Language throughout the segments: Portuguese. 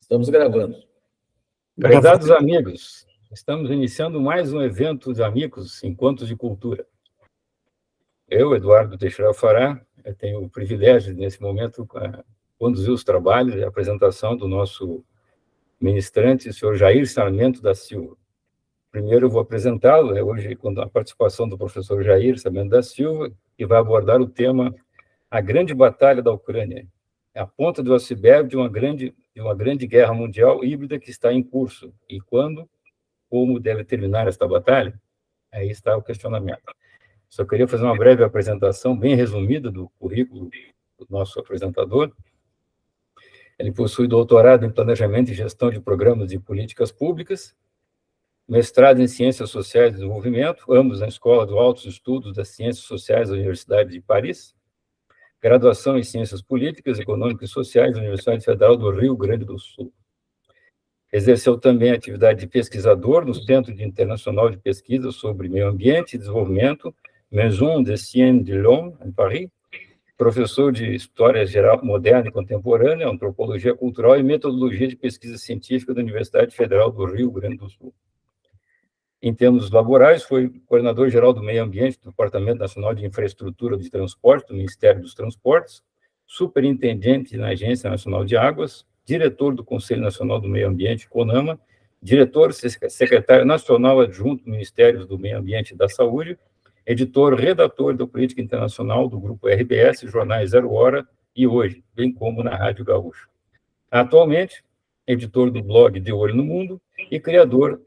Estamos gravando. Prezados amigos, estamos iniciando mais um evento de amigos, Encontros de Cultura. Eu, Eduardo Teixeira Fará, tenho o privilégio, nesse momento, conduzir os trabalhos e a apresentação do nosso ministrante, o senhor Jair Sarmento da Silva. Primeiro eu vou apresentá-lo, hoje, com a participação do professor Jair Sarmento da Silva, que vai abordar o tema A Grande Batalha da Ucrânia, a ponta do iceberg de uma grande guerra mundial híbrida que está em curso. E quando, como deve terminar esta batalha? Aí está o questionamento. Só queria fazer uma breve apresentação, bem resumida, do currículo do nosso apresentador. Ele possui doutorado em Planejamento e Gestão de Programas de Políticas Públicas, mestrado em Ciências Sociais e Desenvolvimento, ambos na Escola de Altos Estudos das Ciências Sociais da Universidade de Paris, graduação em Ciências Políticas, Econômicas e Sociais da Universidade Federal do Rio Grande do Sul. Exerceu também a atividade de pesquisador no Centro Internacional de Pesquisa sobre Meio Ambiente e Desenvolvimento, Maison des Sciences de l'Homme, em Paris, professor de História Geral Moderna e Contemporânea, Antropologia Cultural e Metodologia de Pesquisa Científica da Universidade Federal do Rio Grande do Sul. Em termos laborais, foi coordenador-geral do Meio Ambiente do Departamento Nacional de Infraestrutura de Transporte do Ministério dos Transportes, superintendente na Agência Nacional de Águas, diretor do Conselho Nacional do Meio Ambiente, CONAMA, diretor secretário nacional adjunto do Ministério do Meio Ambiente e da Saúde, editor, redator da Política Internacional do Grupo RBS, jornais Zero Hora e Hoje, bem como na Rádio Gaúcho. Atualmente, editor do blog De Olho no Mundo e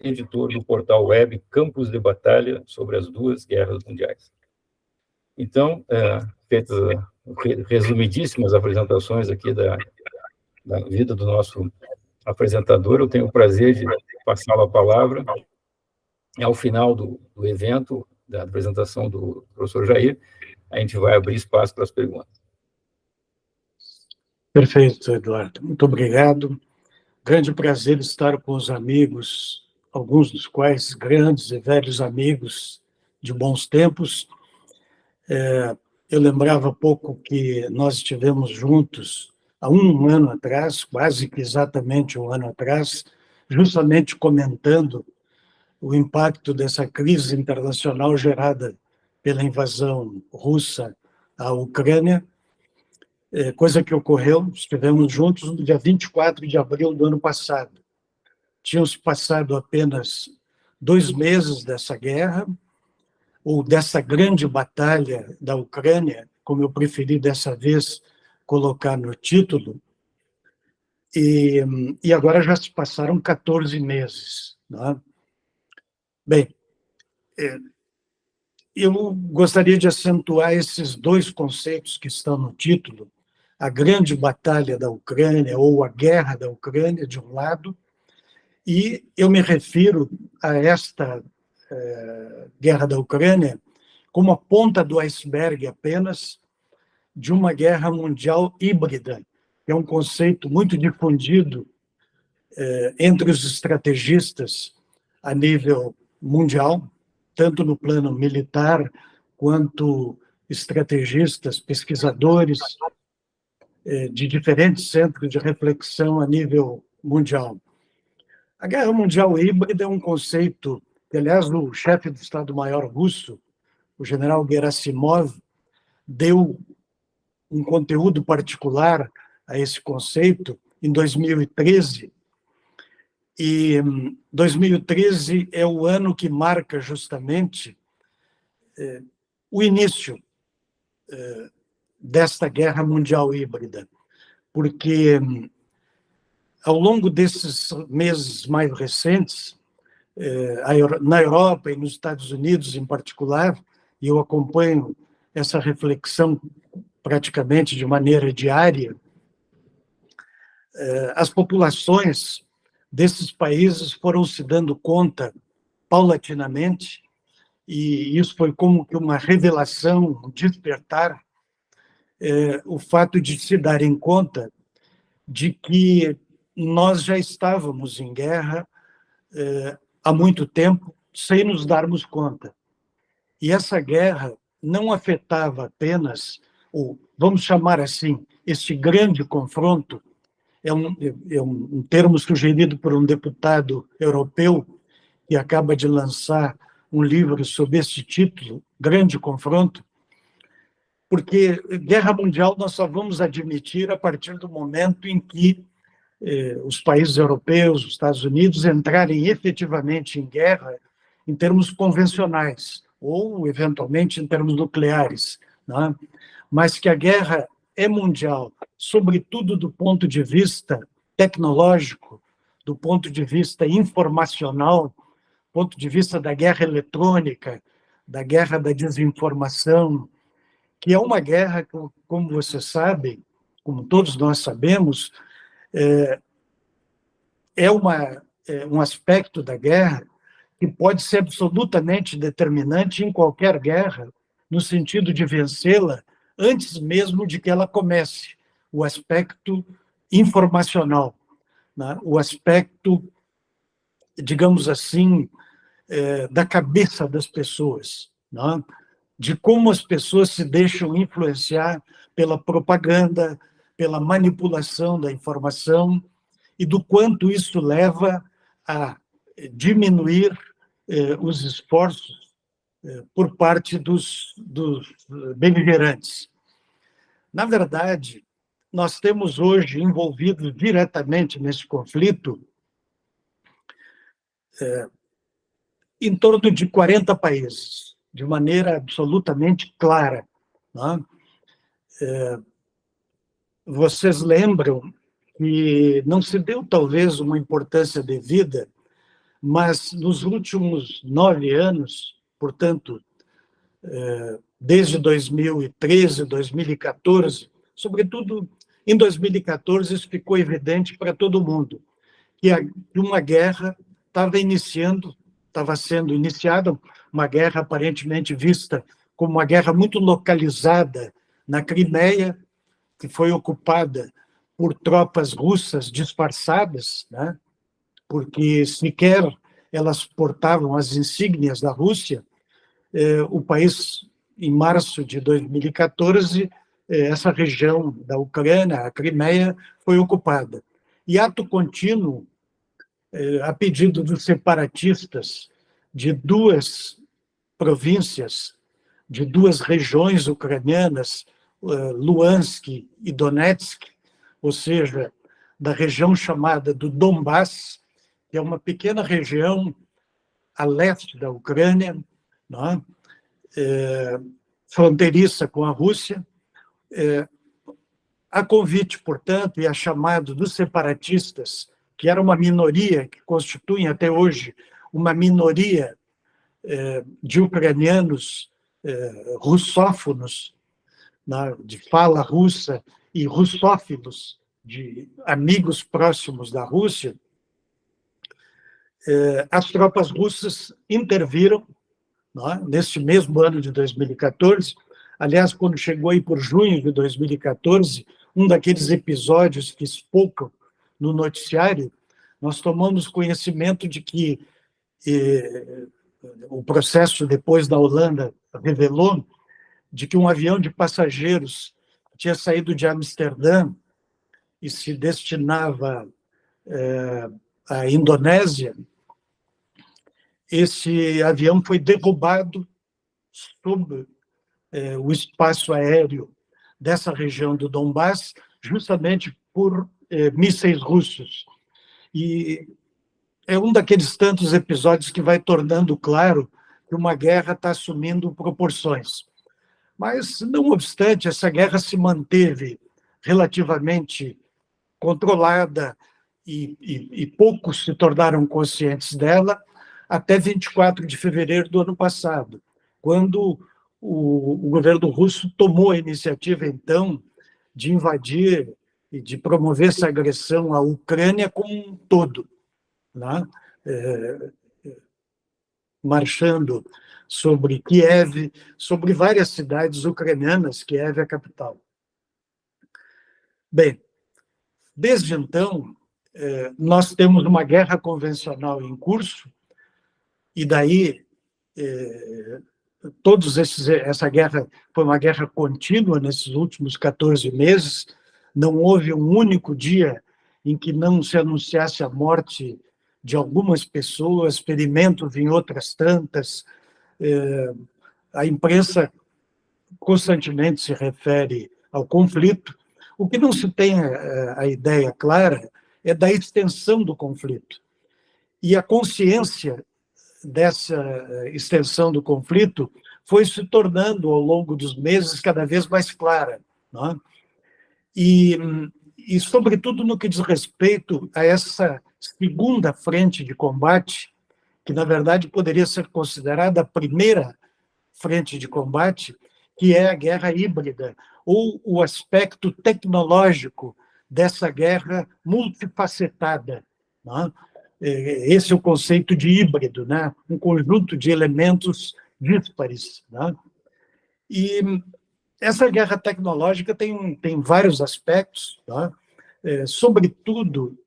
editor do portal web Campos de Batalha sobre as duas guerras mundiais. Então, feitas resumidíssimas apresentações aqui da vida do nosso apresentador, eu tenho o prazer de passá-lo a palavra. Ao final do evento, da apresentação do professor Jair, a gente vai abrir espaço para as perguntas. Perfeito, Eduardo. Muito obrigado. Grande prazer estar com os amigos, alguns dos quais grandes e velhos amigos de bons tempos. Eu lembrava há pouco que nós estivemos juntos há um ano atrás, quase que exatamente um ano atrás, justamente comentando o impacto dessa crise internacional gerada pela invasão russa à Ucrânia, coisa que ocorreu, estivemos juntos no dia 24 de abril do ano passado. Tínhamos passado apenas 2 meses dessa guerra, ou dessa grande batalha da Ucrânia, como eu preferi dessa vez colocar no título, e agora já se passaram 14 meses. Não é? Bem, eu gostaria de acentuar esses 2 conceitos que estão no título, a grande batalha da Ucrânia, ou a guerra da Ucrânia, de um lado, e eu me refiro a esta guerra da Ucrânia como a ponta do iceberg apenas de uma guerra mundial híbrida, que é um conceito muito difundido entre os estrategistas a nível mundial, tanto no plano militar, quanto estrategistas, pesquisadores de diferentes centros de reflexão a nível mundial. A guerra mundial híbrida é um conceito que, aliás, o chefe do Estado-Maior russo, o general Gerasimov, deu um conteúdo particular a esse conceito em 2013, e 2013 é o ano que marca justamente o início desta guerra mundial híbrida, porque ao longo desses meses mais recentes, na Europa e nos Estados Unidos em particular, e eu acompanho essa reflexão praticamente de maneira diária, as populações desses países foram se dando conta paulatinamente, e isso foi como que uma revelação, um despertar, o fato de se darem conta de que nós já estávamos em guerra há muito tempo, sem nos darmos conta. E essa guerra não afetava apenas, ou vamos chamar assim, este grande confronto, é um termo sugerido por um deputado europeu que acaba de lançar um livro sob esse título, Grande Confronto, porque guerra mundial nós só vamos admitir a partir do momento em que os países europeus, os Estados Unidos, entrarem efetivamente em guerra em termos convencionais, ou, eventualmente, em termos nucleares, né? Mas que a guerra é mundial, sobretudo do ponto de vista tecnológico, do ponto de vista informacional, do ponto de vista da guerra eletrônica, da guerra da desinformação, que é uma guerra, como você sabe, como todos nós sabemos, um aspecto da guerra que pode ser absolutamente determinante em qualquer guerra, no sentido de vencê-la antes mesmo de que ela comece, o aspecto informacional, né? O aspecto, digamos assim, da cabeça das pessoas, né? De como as pessoas se deixam influenciar pela propaganda, pela manipulação da informação, e do quanto isso leva a diminuir os esforços por parte dos beligerantes. Na verdade, nós temos hoje envolvidos diretamente nesse conflito em torno de 40 países, de maneira absolutamente clara, né? Vocês lembram que não se deu, talvez, uma importância devida, mas nos últimos 9 anos, portanto, desde 2013, 2014, sobretudo em 2014, isso ficou evidente para todo mundo, que uma guerra estava sendo iniciada, uma guerra aparentemente vista como uma guerra muito localizada na Crimeia, que foi ocupada por tropas russas disfarçadas, né? Porque sequer elas portavam as insígnias da Rússia. O país, em março de 2014, essa região da Ucrânia, a Crimeia, foi ocupada. E ato contínuo, a pedido dos separatistas de 2 províncias, de 2 regiões ucranianas, Luhansk e Donetsk, ou seja, da região chamada do Donbass, que é uma pequena região a leste da Ucrânia, não é? Fronteiriça com a Rússia. A convite, portanto, e a chamado dos separatistas, que era uma minoria, que constituem até hoje uma minoria de ucranianos russófonos, de fala russa, e russófilos, de amigos próximos da Rússia, as tropas russas interviram, neste mesmo ano de 2014. Aliás, quando chegou aí por junho de 2014, um daqueles episódios que espocam no noticiário, nós tomamos conhecimento de que o processo depois da Holanda revelou de que um avião de passageiros tinha saído de Amsterdã e se destinava à Indonésia. Esse avião foi derrubado sob o espaço aéreo dessa região do Donbass, justamente por mísseis russos. E é um daqueles tantos episódios que vai tornando claro que uma guerra está assumindo proporções. Mas, não obstante, essa guerra se manteve relativamente controlada e poucos se tornaram conscientes dela até 24 de fevereiro do ano passado, quando o governo russo tomou a iniciativa, então, de invadir e de promover essa agressão à Ucrânia como um todo, né? Marchando sobre Kiev, sobre várias cidades ucranianas, Kiev é a capital. Bem, desde então, nós temos uma guerra convencional em curso, e daí essa guerra foi uma guerra contínua nesses últimos 14 meses, não houve um único dia em que não se anunciasse a morte de algumas pessoas, ferimentos em outras tantas. A imprensa constantemente se refere ao conflito. O que não se tem a ideia clara é da extensão do conflito. E a consciência dessa extensão do conflito foi se tornando, ao longo dos meses, cada vez mais clara, não é? E, sobretudo, no que diz respeito a essa segunda frente de combate, que, na verdade, poderia ser considerada a primeira frente de combate, que é a guerra híbrida, ou o aspecto tecnológico dessa guerra multifacetada, não é? Esse é o conceito de híbrido, né? Um conjunto de elementos díspares, né? E essa guerra tecnológica tem vários aspectos, tá? Sobretudo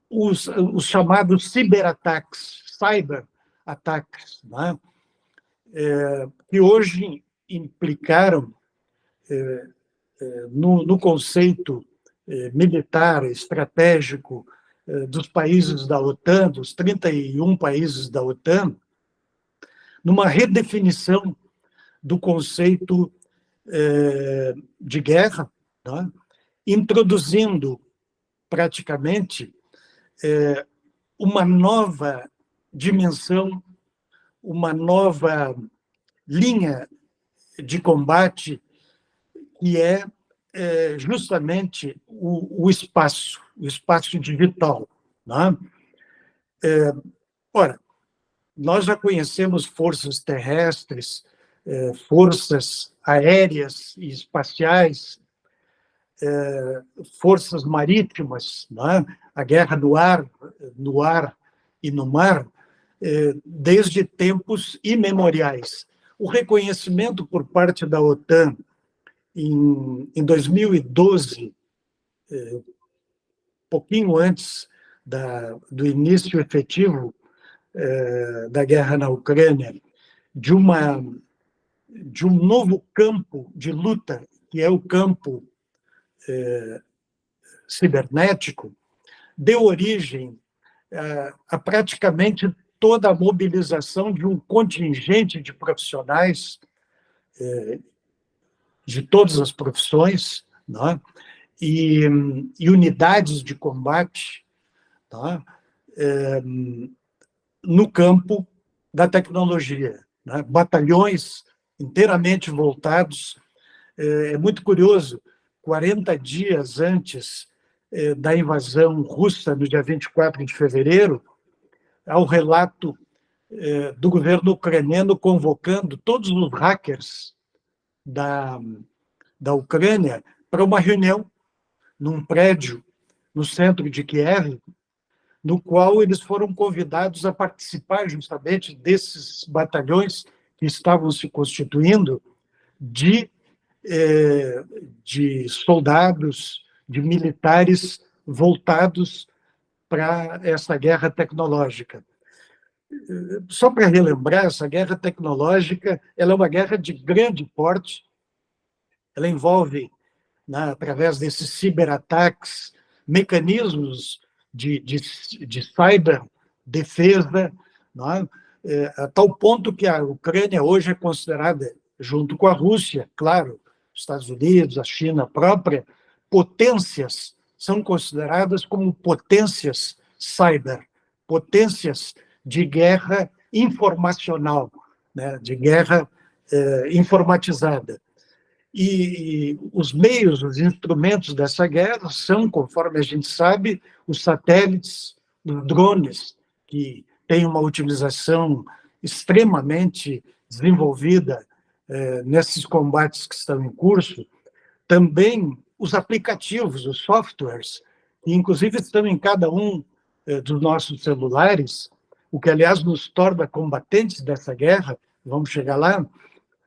os chamados ciberataques, cyberataques, né? Que hoje implicaram no conceito militar, estratégico dos países da OTAN, dos 31 países da OTAN, numa redefinição do conceito de guerra, né? Introduzindo praticamente uma nova dimensão, uma nova linha de combate, que é justamente o espaço digital, né? Ora, nós já conhecemos forças terrestres, forças aéreas e espaciais, forças marítimas, né? A guerra no ar e no mar, desde tempos imemoriais. O reconhecimento por parte da OTAN em 2012, pouquinho antes do início efetivo da guerra na Ucrânia, de um novo campo de luta, que é o campo cibernético, deu origem a praticamente toda a mobilização de um contingente de profissionais de todas as profissões, né? E unidades de combate, tá? No campo da tecnologia, né? Batalhões inteiramente voltados. É muito curioso, 40 dias antes da invasão russa, no dia 24 de fevereiro, há o relato do governo ucraniano convocando todos os hackers da Ucrânia para uma reunião num prédio no centro de Kiev, no qual eles foram convidados a participar justamente desses batalhões que estavam se constituindo de soldados, de militares voltados para essa guerra tecnológica. Só para relembrar, essa guerra tecnológica ela é uma guerra de grande porte, ela envolve, né, através desses ciberataques, mecanismos de cyberdefesa, né, a tal ponto que a Ucrânia hoje é considerada, junto com a Rússia, claro, os Estados Unidos, a China própria, são consideradas como potências cyber, potências de guerra informacional, né, de guerra informatizada. E os meios, os instrumentos dessa guerra são, conforme a gente sabe, os satélites, os drones, que têm uma utilização extremamente desenvolvida nesses combates que estão em curso, também os aplicativos, os softwares, que inclusive estão em cada um dos nossos celulares, o que, aliás, nos torna combatentes dessa guerra, vamos chegar lá,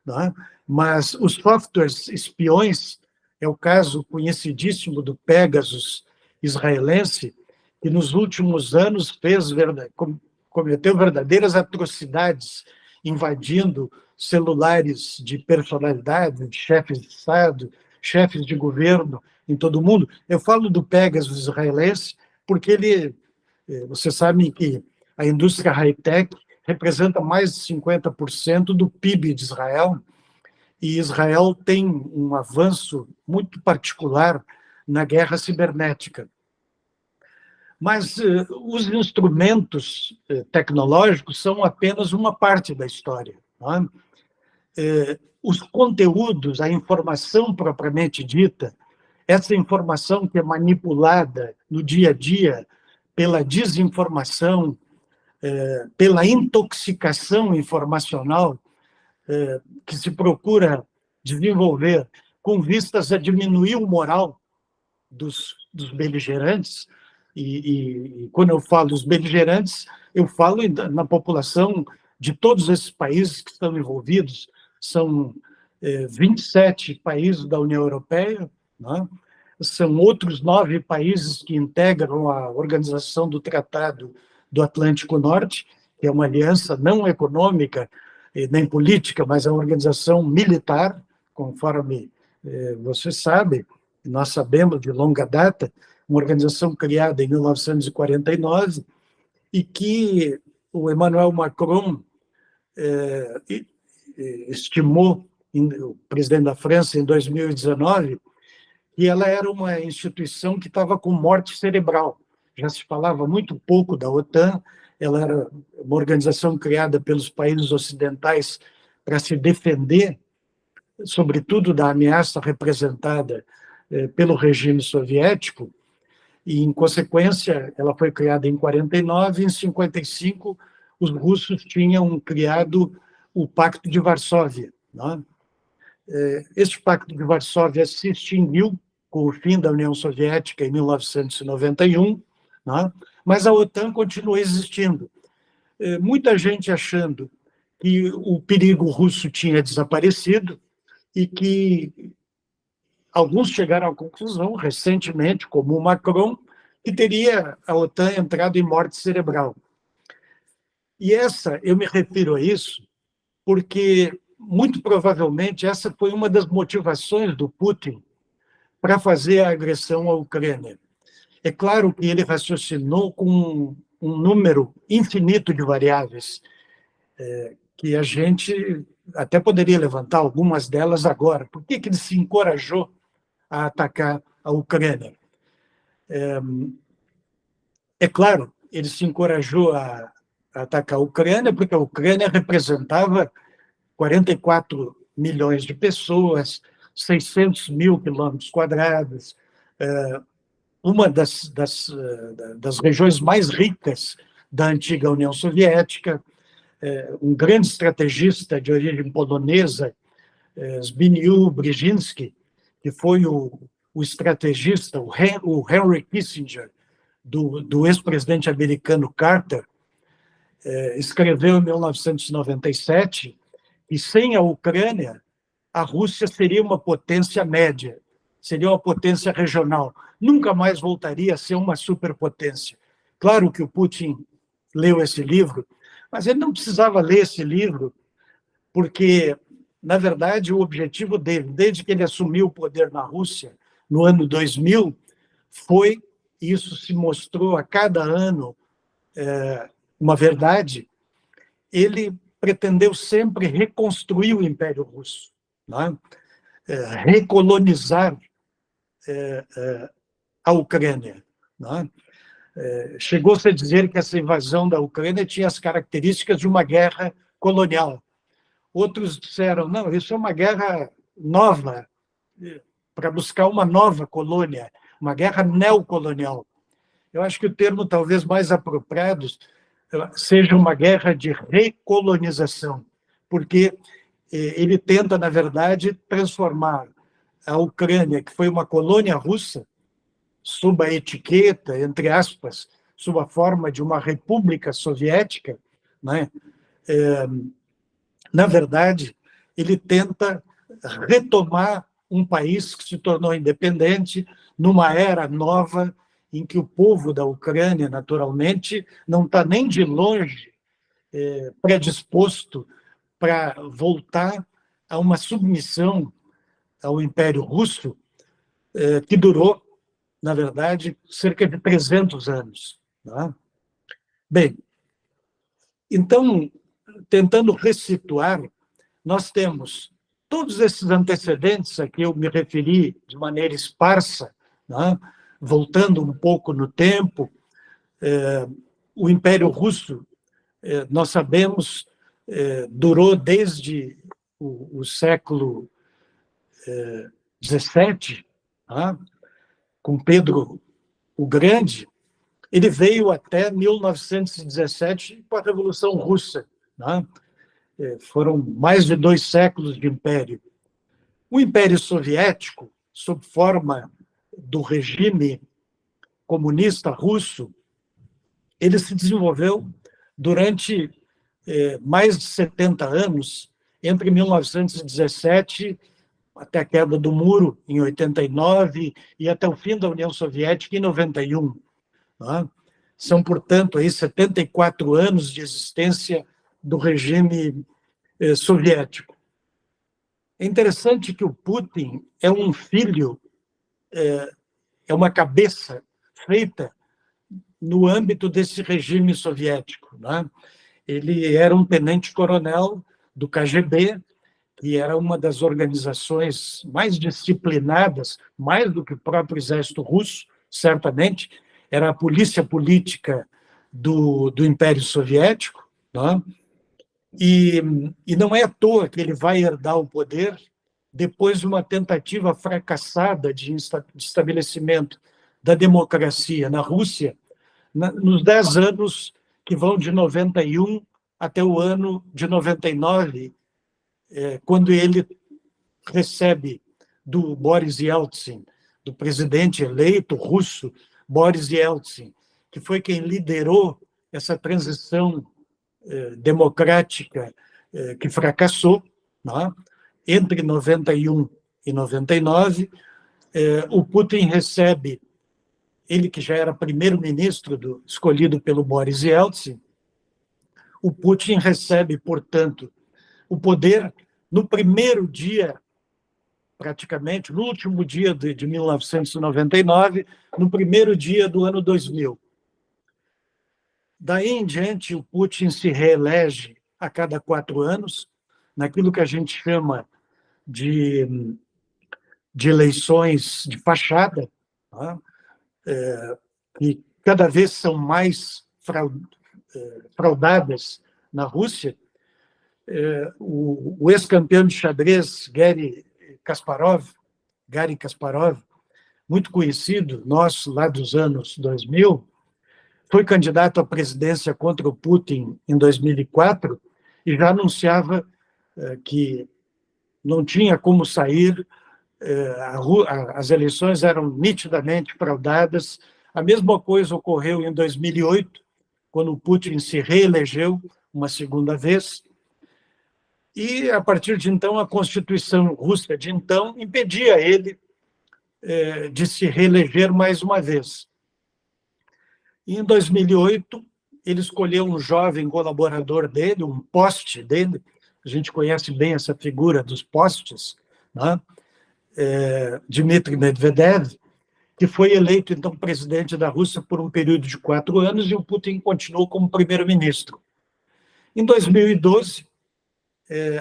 não é? Mas os softwares espiões, é o caso conhecidíssimo do Pegasus israelense, que nos últimos anos cometeu verdadeiras atrocidades, invadindo celulares de personalidade, de chefes de Estado, chefes de governo em todo o mundo. Eu falo do Pegasus israelense porque você sabe que a indústria high-tech representa mais de 50% do PIB de Israel, e Israel tem um avanço muito particular na guerra cibernética. Mas os instrumentos tecnológicos são apenas uma parte da história. Não é? Os conteúdos, a informação propriamente dita, essa informação que é manipulada no dia a dia pela desinformação, pela intoxicação informacional que se procura desenvolver com vistas a diminuir o moral dos beligerantes, e quando eu falo dos beligerantes, eu falo na população de todos esses países que estão envolvidos, são 27 países da União Europeia, né? São outros 9 países que integram a Organização do Tratado do Atlântico Norte, que é uma aliança não econômica nem política, mas é uma organização militar, conforme você sabe, nós sabemos de longa data, uma organização criada em 1949 e que o Emmanuel Macron estimou, o presidente da França, em 2019, que ela era uma instituição que estava com morte cerebral. Já se falava muito pouco da OTAN, ela era uma organização criada pelos países ocidentais para se defender, sobretudo da ameaça representada pelo regime soviético, e, em consequência, ela foi criada em 49, e em 55 os russos tinham criado o Pacto de Varsóvia. Não é? Este Pacto de Varsóvia se extinguiu com o fim da União Soviética em 1991, não é? Mas a OTAN continua existindo. Muita gente achando que o perigo russo tinha desaparecido e que alguns chegaram à conclusão, recentemente, como o Macron, que teria a OTAN entrado em morte cerebral. E eu me refiro a isso porque, muito provavelmente, essa foi uma das motivações do Putin para fazer a agressão à Ucrânia. É claro que ele raciocinou com um número infinito de variáveis, que a gente até poderia levantar algumas delas agora. Por que ele se encorajou a atacar a Ucrânia? É claro, ele se encorajou a atacar a Ucrânia porque a Ucrânia representava 44 milhões de pessoas, 600 mil quilômetros quadrados, uma das regiões mais ricas da antiga União Soviética, um grande estrategista de origem polonesa, Zbigniew Brzezinski, que foi o estrategista, o Henry Kissinger, do ex-presidente americano Carter, escreveu em 1997 que sem a Ucrânia, a Rússia seria uma potência média, seria uma potência regional, nunca mais voltaria a ser uma superpotência. Claro que o Putin leu esse livro, mas ele não precisava ler esse livro, porque, na verdade, o objetivo dele, desde que ele assumiu o poder na Rússia, no ano 2000, foi, e isso se mostrou a cada ano uma verdade, ele pretendeu sempre reconstruir o Império Russo, não é? Recolonizar a Ucrânia. Não é? Chegou-se a dizer que essa invasão da Ucrânia tinha as características de uma guerra colonial. Outros disseram, não, isso é uma guerra nova, para buscar uma nova colônia, uma guerra neocolonial. Eu acho que o termo talvez mais apropriado seja uma guerra de recolonização, porque ele tenta, na verdade, transformar a Ucrânia, que foi uma colônia russa, sob a etiqueta, entre aspas, sob a forma de uma república soviética, né? Na verdade, ele tenta retomar um país que se tornou independente numa era nova em que o povo da Ucrânia, naturalmente, não está nem de longe predisposto para voltar a uma submissão ao Império Russo que durou, na verdade, cerca de 300 anos. Tá? Bem, então, tentando ressituar, nós temos todos esses antecedentes a que eu me referi de maneira esparsa, né? Voltando um pouco no tempo, o Império Russo, nós sabemos, durou desde o século XVII, né? Com Pedro o Grande. Ele veio até 1917 com a Revolução Russa, né? Foram mais de 2 séculos de império. O Império Soviético, sob forma do regime comunista russo, ele se desenvolveu durante mais de 70 anos, entre 1917 até a queda do muro, em 89, e até o fim da União Soviética, em 91. Né? São, portanto, aí 74 anos de existência do regime soviético. É interessante que o Putin é um filho, é uma cabeça feita no âmbito desse regime soviético. Né? Ele era um tenente-coronel do KGB, que era uma das organizações mais disciplinadas, mais do que o próprio exército russo, certamente, era a polícia política do Império Soviético, né? E não é à toa que ele vai herdar o poder depois de uma tentativa fracassada de estabelecimento da democracia na Rússia, nos 10 anos que vão de 91 até o ano de 99, quando ele recebe do Boris Yeltsin, do presidente eleito russo, Boris Yeltsin, que foi quem liderou essa transição democrática que fracassou, né? Entre 91 e 99, o Putin recebe, ele que já era primeiro-ministro escolhido pelo Boris Yeltsin, o Putin recebe, portanto, o poder no primeiro dia, praticamente, no último dia de 1999, no primeiro dia do ano 2000. Daí em diante, o Putin se reelege a cada 4 anos, naquilo que a gente chama de eleições de fachada, tá? Que cada vez são mais fraudadas na Rússia. O ex-campeão de xadrez, Garry Kasparov, muito conhecido, nosso, lá dos anos 2000, foi candidato à presidência contra o Putin em 2004 e já anunciava que não tinha como sair, as eleições eram nitidamente fraudadas. A mesma coisa ocorreu em 2008, quando o Putin se reelegeu uma segunda vez. E, a partir de então, a Constituição russa de então impedia ele de se reeleger mais uma vez. E, em 2008, ele escolheu um jovem colaborador dele, um poste dele, a gente conhece bem essa figura dos postes, né? Dmitry Medvedev, que foi eleito, então, presidente da Rússia por um período de 4 anos, e o Putin continuou como primeiro-ministro. Em 2012,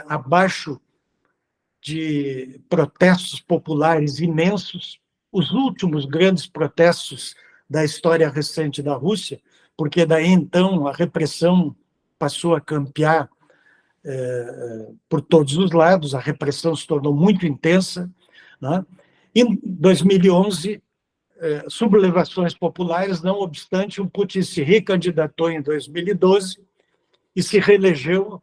abaixo de protestos populares imensos, os últimos grandes protestos da história recente da Rússia, porque daí então a repressão passou a campear por todos os lados, a repressão se tornou muito intensa, né? Em 2011, sublevações populares, não obstante, o Putin se recandidatou em 2012 e se reelegeu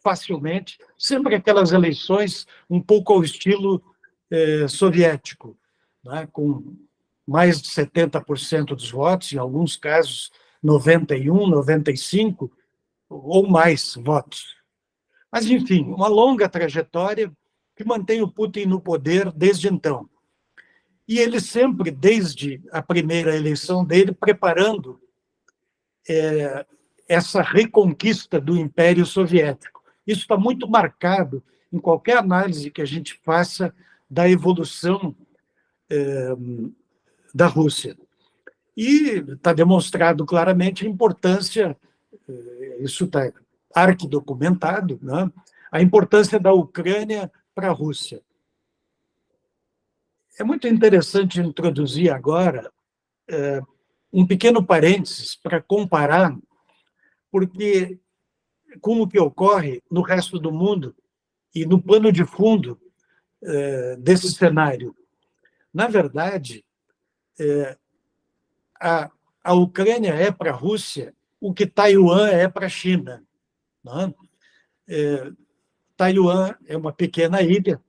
facilmente, sempre aquelas eleições um pouco ao estilo soviético, né? Com mais de 70% dos votos, em alguns casos 91, 95 ou mais votos. Mas, enfim, uma longa trajetória que mantém o Putin no poder desde então. E ele sempre, desde a primeira eleição dele, preparando essa reconquista do Império Soviético. Isso está muito marcado em qualquer análise que a gente faça da evolução da Rússia. E está demonstrado claramente a importância, isso está arquidocumentado, né? A importância da Ucrânia para a Rússia. É muito interessante introduzir agora um pequeno parênteses para comparar, porque com o que ocorre no resto do mundo e no pano de fundo desse cenário. Na verdade, a Ucrânia é para a Rússia o que Taiwan é para a China. Né? Taiwan é uma pequena ilha,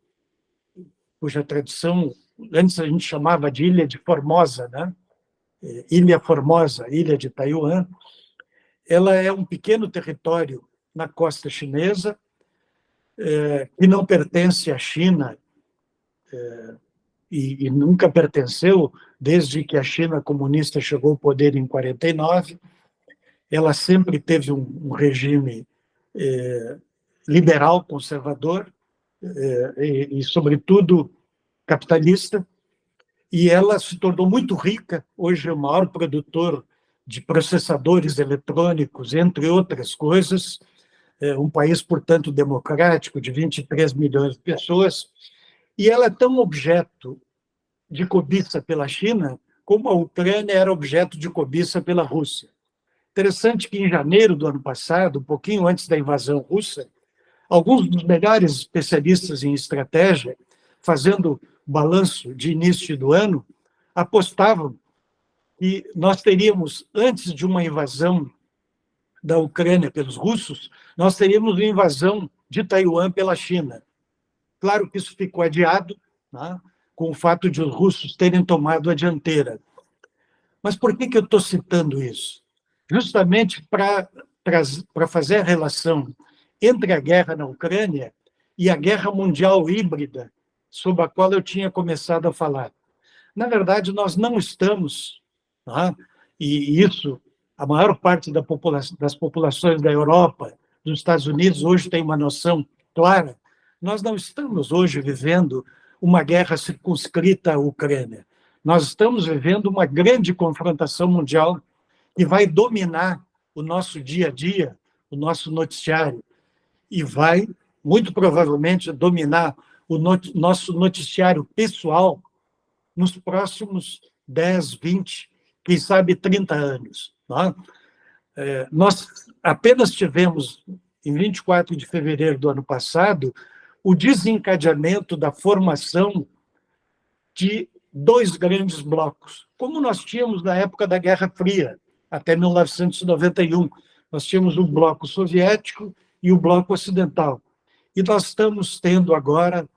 cuja tradição, antes a gente chamava de Ilha de Formosa, né? Ilha Formosa, Ilha de Taiwan. Ela é um pequeno território na costa chinesa, que não pertence à China, e nunca pertenceu desde que a China comunista chegou ao poder em 49. Ela sempre teve um regime liberal, conservador, e, sobretudo, capitalista, e ela se tornou muito rica. Hoje é o maior produtor de processadores eletrônicos, entre outras coisas, um país, portanto, democrático, de 23 milhões de pessoas, e ela é tão objeto de cobiça pela China como a Ucrânia era objeto de cobiça pela Rússia. Interessante que, em janeiro do ano passado, um pouquinho antes da invasão russa, alguns dos melhores especialistas em estratégia, fazendo balanço de início do ano, apostavam que nós teríamos, antes de uma invasão da Ucrânia pelos russos, nós teríamos uma invasão de Taiwan pela China. Claro que isso ficou adiado, né, com o fato de os russos terem tomado a dianteira. Mas por que eu estou citando isso? Justamente para fazer a relação entre a guerra na Ucrânia e a guerra mundial híbrida, sobre a qual eu tinha começado a falar. Na verdade, nós não estamos, né, e isso, a maior parte das populações da Europa, dos Estados Unidos, hoje tem uma noção clara, nós não estamos hoje vivendo uma guerra circunscrita à Ucrânia. Nós estamos vivendo uma grande confrontação mundial que vai dominar o nosso dia a dia, o nosso noticiário, e vai, muito provavelmente, dominar o nosso noticiário pessoal nos próximos 10, 20, quem sabe 30 anos. Né? Nós apenas tivemos, em 24 de fevereiro do ano passado, o desencadeamento da formação de dois grandes blocos, como nós tínhamos na época da Guerra Fria, até 1991. Nós tínhamos o bloco soviético e o bloco ocidental. E nós estamos tendo agora,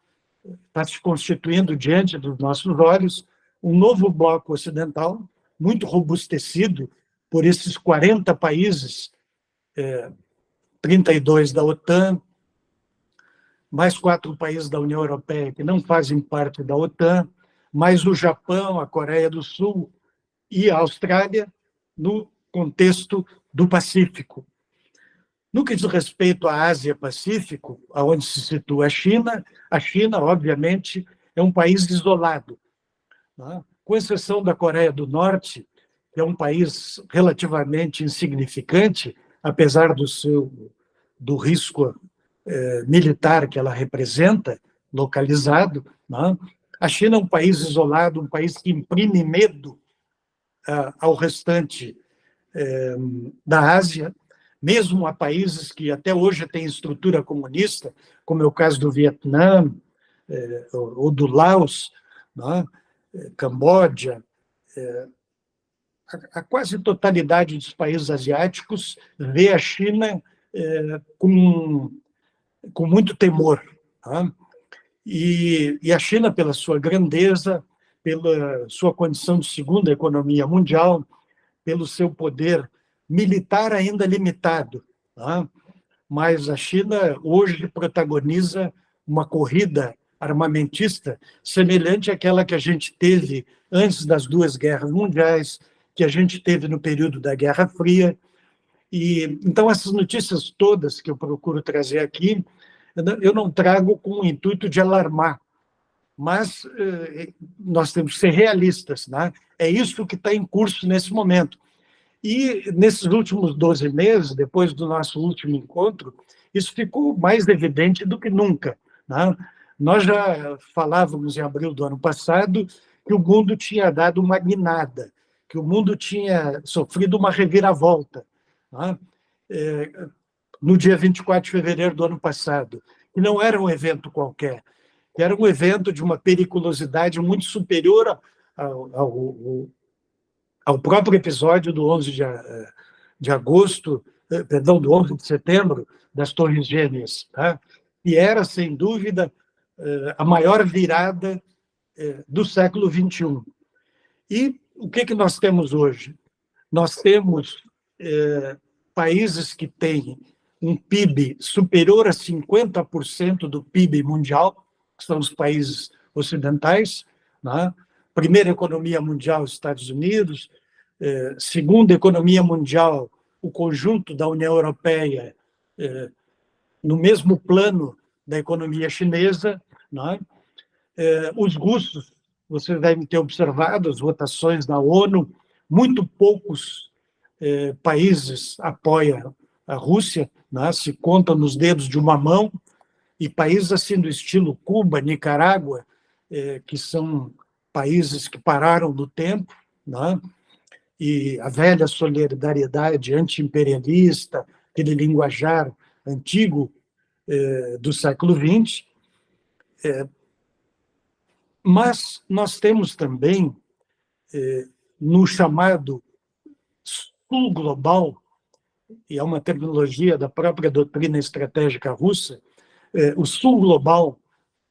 está se constituindo diante dos nossos olhos, um novo bloco ocidental, muito robustecido por esses 40 países, 32 da OTAN, mais 4 países da União Europeia que não fazem parte da OTAN, mais o Japão, a Coreia do Sul e a Austrália, no contexto do Pacífico. No que diz respeito à Ásia-Pacífico, onde se situa a China, obviamente, é um país isolado, né? Com exceção da Coreia do Norte, que é um país relativamente insignificante, apesar do risco militar que ela representa, localizado, né? A China é um país isolado, um país que imprime medo ao restante da Ásia, mesmo a países que até hoje têm estrutura comunista, como é o caso do Vietnã, ou do Laos, né? Camboja, a quase totalidade dos países asiáticos vê a China com muito temor. Tá? E a China, pela sua grandeza, pela sua condição de segunda economia mundial, pelo seu poder militar ainda limitado, tá? Mas a China hoje protagoniza uma corrida armamentista semelhante àquela que a gente teve antes das duas guerras mundiais, que a gente teve no período da Guerra Fria. E então essas notícias todas que eu procuro trazer aqui, eu não trago com o intuito de alarmar, mas nós temos que ser realistas, né? É isso que está em curso nesse momento. E nesses últimos 12 meses, depois do nosso último encontro, isso ficou mais evidente do que nunca, né? Nós já falávamos em abril do ano passado que o mundo tinha dado uma guinada, que o mundo tinha sofrido uma reviravolta, né? No dia 24 de fevereiro do ano passado, que não era um evento qualquer, que era um evento de uma periculosidade muito superior ao próprio episódio do 11 de agosto, perdão, do 11 de setembro, das Torres Gêmeas, tá? E era, sem dúvida, a maior virada do século XXI. E o que nós temos hoje? Nós temos países que têm um PIB superior a 50% do PIB mundial, que são os países ocidentais, né? Primeira economia mundial, Estados Unidos, segunda economia mundial, o conjunto da União Europeia, no mesmo plano da economia chinesa, né? Os russos, vocês devem ter observado as votações na ONU, muito poucos países apoiam a Rússia, né? Se conta nos dedos de uma mão, e países assim do estilo Cuba, Nicarágua, que são países que pararam no tempo, né? E a velha solidariedade anti-imperialista, aquele linguajar antigo do século XX. Mas nós temos também, no chamado Sul Global, e é uma terminologia da própria doutrina estratégica russa, o Sul Global,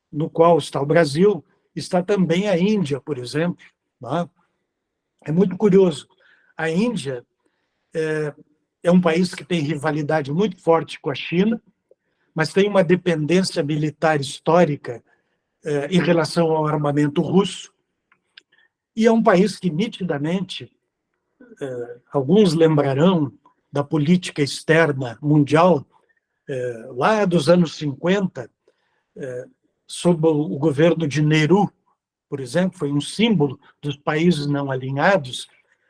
no qual está o Brasil, está também a Índia, por exemplo, né? É muito curioso. A Índia é um país que tem rivalidade muito forte com a China, mas tem uma dependência militar histórica em relação ao armamento russo, e é um país que, nitidamente, alguns lembrarão da política externa mundial, lá dos anos 50, sob o governo de Nehru, por exemplo, foi um símbolo dos países não alinhados.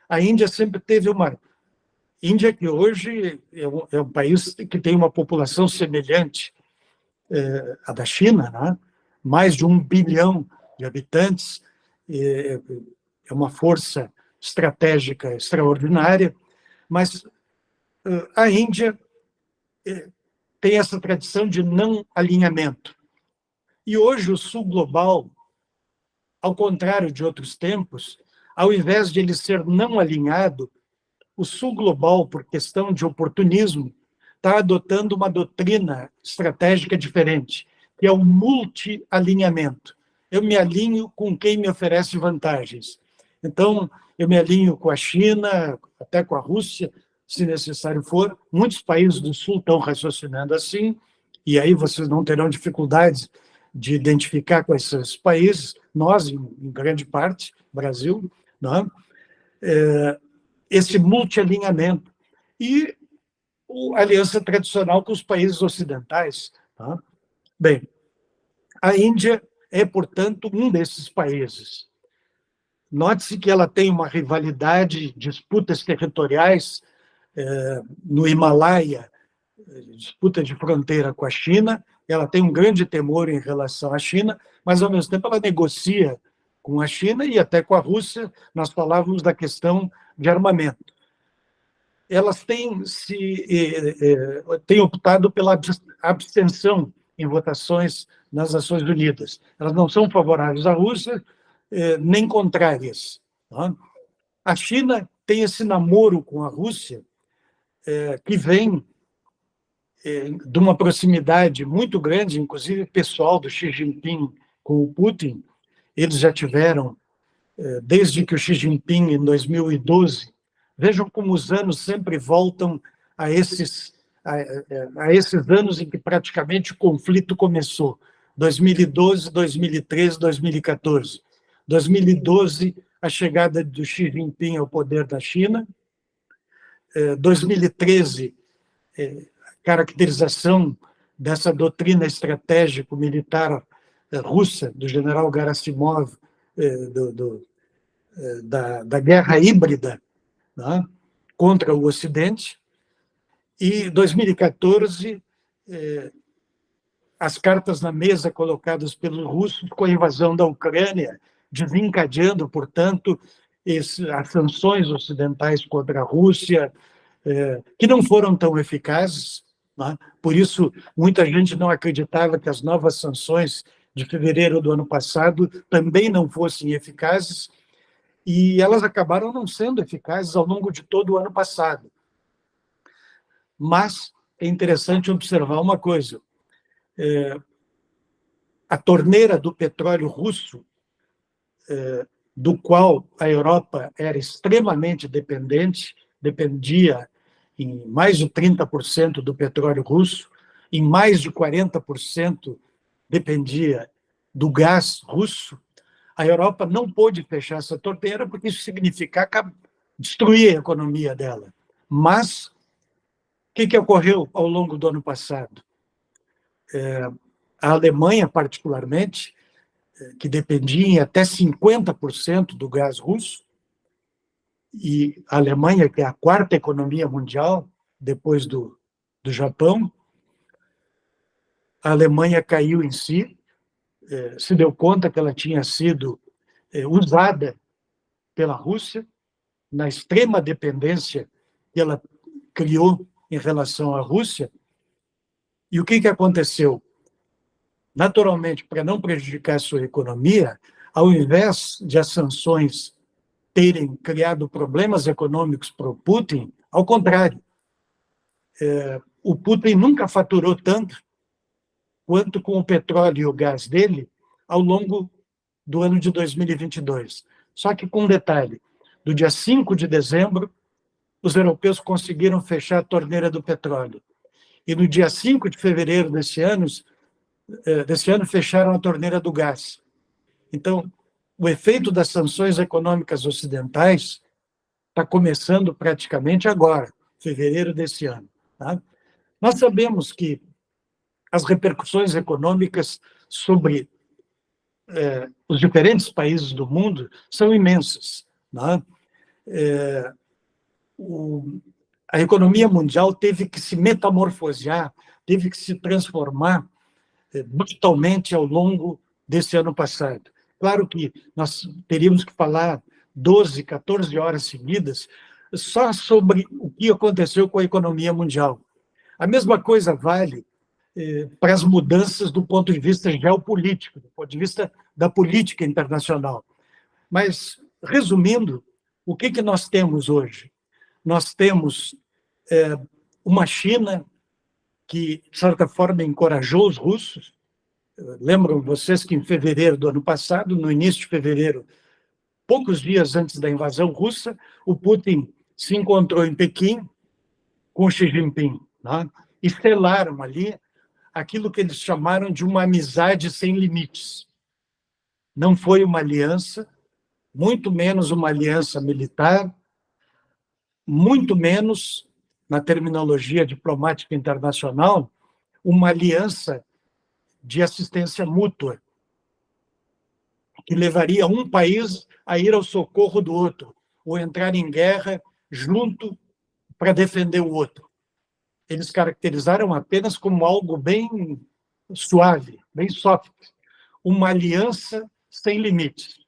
A Índia sempre teve uma... Índia que hoje é um país que tem uma população semelhante à da China, né? Mais de 1 bilhão de habitantes, é uma força estratégica extraordinária, mas a Índia tem essa tradição de não alinhamento. E hoje o Sul Global, ao contrário de outros tempos, ao invés de ele ser não alinhado, o Sul Global, por questão de oportunismo, está adotando uma doutrina estratégica diferente, que é o multi-alinhamento. Eu me alinho com quem me oferece vantagens. Então, eu me alinho com a China, até com a Rússia, se necessário for. Muitos países do Sul estão raciocinando assim, e aí vocês não terão dificuldades de identificar com esses países, nós, em grande parte, Brasil, não é? Esse multi-alinhamento e a aliança tradicional com os países ocidentais. Tá? Bem, a Índia é, portanto, um desses países. Note-se que ela tem uma rivalidade, disputas territoriais no Himalaia, disputa de fronteira com a China, ela tem um grande temor em relação à China, mas, ao mesmo tempo, ela negocia com a China e até com a Rússia. Nós falávamos da questão de armamento. Elas têm optado pela abstenção em votações nas Nações Unidas. Elas não são favoráveis à Rússia, nem contrárias. Tá? A China tem esse namoro com a Rússia, que vem de uma proximidade muito grande, inclusive pessoal do Xi Jinping com o Putin. Eles já tiveram desde que o Xi Jinping, em 2012, vejam como os anos sempre voltam a esses anos em que praticamente o conflito começou. 2012, 2013, 2014. 2012, a chegada do Xi Jinping ao poder da China. 2013, caracterização dessa doutrina estratégico-militar russa, do general Gerasimov, da guerra híbrida, né, contra o Ocidente. E 2014, as cartas na mesa colocadas pelos russos com a invasão da Ucrânia, desencadeando, portanto, as sanções ocidentais contra a Rússia, que não foram tão eficazes, né? Por isso, muita gente não acreditava que as novas sanções de fevereiro do ano passado também não fossem eficazes, e elas acabaram não sendo eficazes ao longo de todo o ano passado. Mas é interessante observar uma coisa. A torneira do petróleo russo, do qual a Europa era extremamente dependente, dependia em mais de 30% do petróleo russo, em mais de 40% dependia do gás russo. A Europa não pôde fechar essa torneira porque isso significava destruir a economia dela. Mas o que ocorreu ao longo do ano passado? A Alemanha, particularmente, que dependia em até 50% do gás russo, e a Alemanha, que é a quarta economia mundial, depois do Japão, a Alemanha caiu em si, se deu conta que ela tinha sido usada pela Rússia, na extrema dependência que ela criou em relação à Rússia. E o que aconteceu? Naturalmente, para não prejudicar a sua economia, ao invés de as sanções terem criado problemas econômicos para o Putin, ao contrário, o Putin nunca faturou tanto quanto com o petróleo e o gás dele ao longo do ano de 2022. Só que com um detalhe, do dia 5 de dezembro, os europeus conseguiram fechar a torneira do petróleo. E no dia 5 de fevereiro desse ano fecharam a torneira do gás. Então, o efeito das sanções econômicas ocidentais está começando praticamente agora, fevereiro desse ano. Tá? Nós sabemos que as repercussões econômicas sobre os diferentes países do mundo são imensas. Tá? A economia mundial teve que se metamorfosear, teve que se transformar brutalmente ao longo desse ano passado. Claro que nós teríamos que falar 12, 14 horas seguidas só sobre o que aconteceu com a economia mundial. A mesma coisa vale para as mudanças do ponto de vista geopolítico, do ponto de vista da política internacional. Mas, resumindo, o que nós temos hoje? Nós temos uma China que, de certa forma, encorajou os russos. Lembram vocês que em fevereiro do ano passado, no início de fevereiro, poucos dias antes da invasão russa, o Putin se encontrou em Pequim com o Xi Jinping, né? E selaram ali aquilo que eles chamaram de uma amizade sem limites. Não foi uma aliança, muito menos uma aliança militar, muito menos, na terminologia diplomática internacional, uma aliança de assistência mútua, que levaria um país a ir ao socorro do outro, ou entrar em guerra junto para defender o outro. Eles caracterizaram apenas como algo bem suave, bem soft, uma aliança sem limites,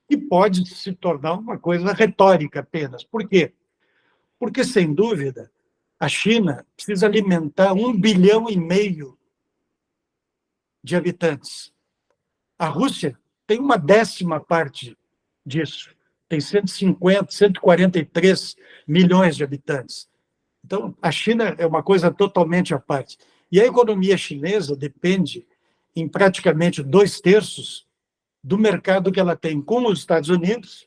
e pode se tornar uma coisa retórica apenas. Por quê? Porque, sem dúvida, a China precisa alimentar 1,5 bilhão de habitantes. A Rússia tem 1/10 parte disso. Tem 150, 143 milhões de habitantes. Então, a China é uma coisa totalmente à parte. E a economia chinesa depende, em praticamente 2/3, do mercado que ela tem com os Estados Unidos,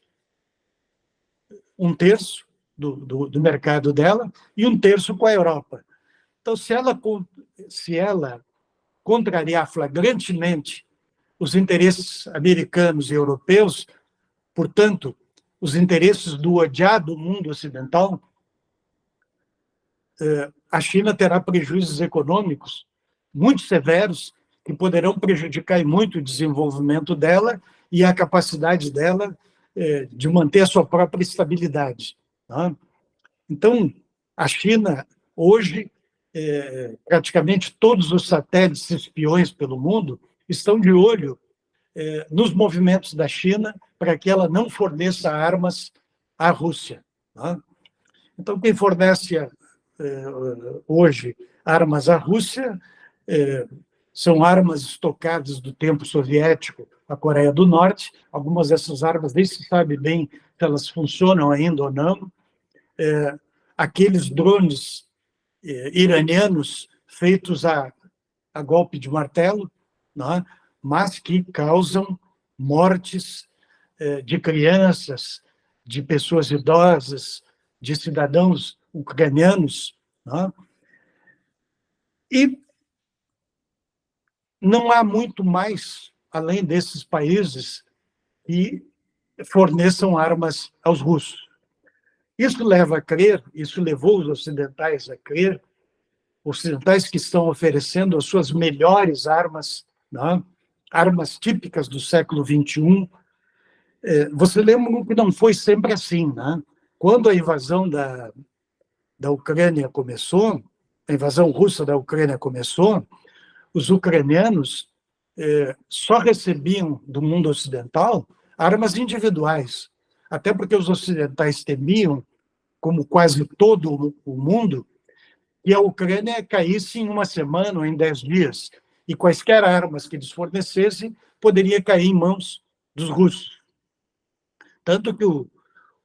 1/3 do mercado dela, e 1/3 com a Europa. Então, se ela contrariar flagrantemente os interesses americanos e europeus, portanto, os interesses do odiado mundo ocidental, a China terá prejuízos econômicos muito severos que poderão prejudicar muito o desenvolvimento dela e a capacidade dela de manter a sua própria estabilidade. Tá? Então, a China, hoje, praticamente todos os satélites espiões pelo mundo estão de olho nos movimentos da China para que ela não forneça armas à Rússia. Tá? Então, quem fornece hoje armas à Rússia são armas estocadas do tempo soviético, a Coreia do Norte. Algumas dessas armas nem se sabe bem se elas funcionam ainda ou não. Aqueles drones iranianos feitos a golpe de martelo, né? Mas que causam mortes de crianças, de pessoas idosas, de cidadãos ucranianos. Né? E não há muito mais, além desses países, que forneçam armas aos russos. Isso leva a crer, isso levou os ocidentais a crer, ocidentais que estão oferecendo as suas melhores armas, né? Armas típicas do século XXI. Você lembra que não foi sempre assim, né? Quando a invasão da Ucrânia começou, a invasão russa da Ucrânia começou, os ucranianos só recebiam do mundo ocidental armas individuais, até porque os ocidentais temiam, como quase todo o mundo, que a Ucrânia caísse em uma semana ou em 10 dias, e quaisquer armas que eles fornecessem poderia cair em mãos dos russos. Tanto que o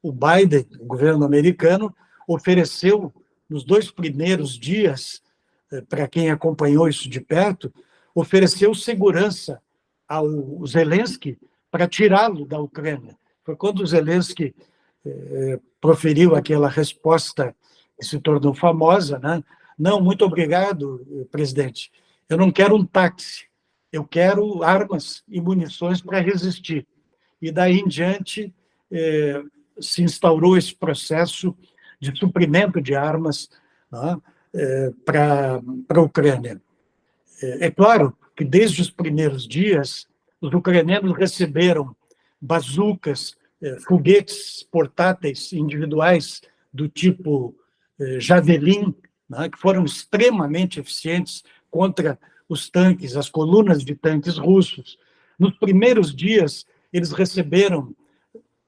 Biden, o governo americano, ofereceu, nos 2 primeiros dias, para quem acompanhou isso de perto, ofereceu segurança ao Zelensky para tirá-lo da Ucrânia. Foi quando o Zelensky proferiu aquela resposta que se tornou famosa, né? Não, muito obrigado, presidente. Eu não quero um táxi, eu quero armas e munições para resistir. E daí em diante se instaurou esse processo de suprimento de armas, né, para a Ucrânia. É claro que desde os primeiros dias, os ucranianos receberam bazucas, foguetes portáteis individuais do tipo Javelin, né, que foram extremamente eficientes contra os tanques, as colunas de tanques russos. Nos primeiros dias, eles receberam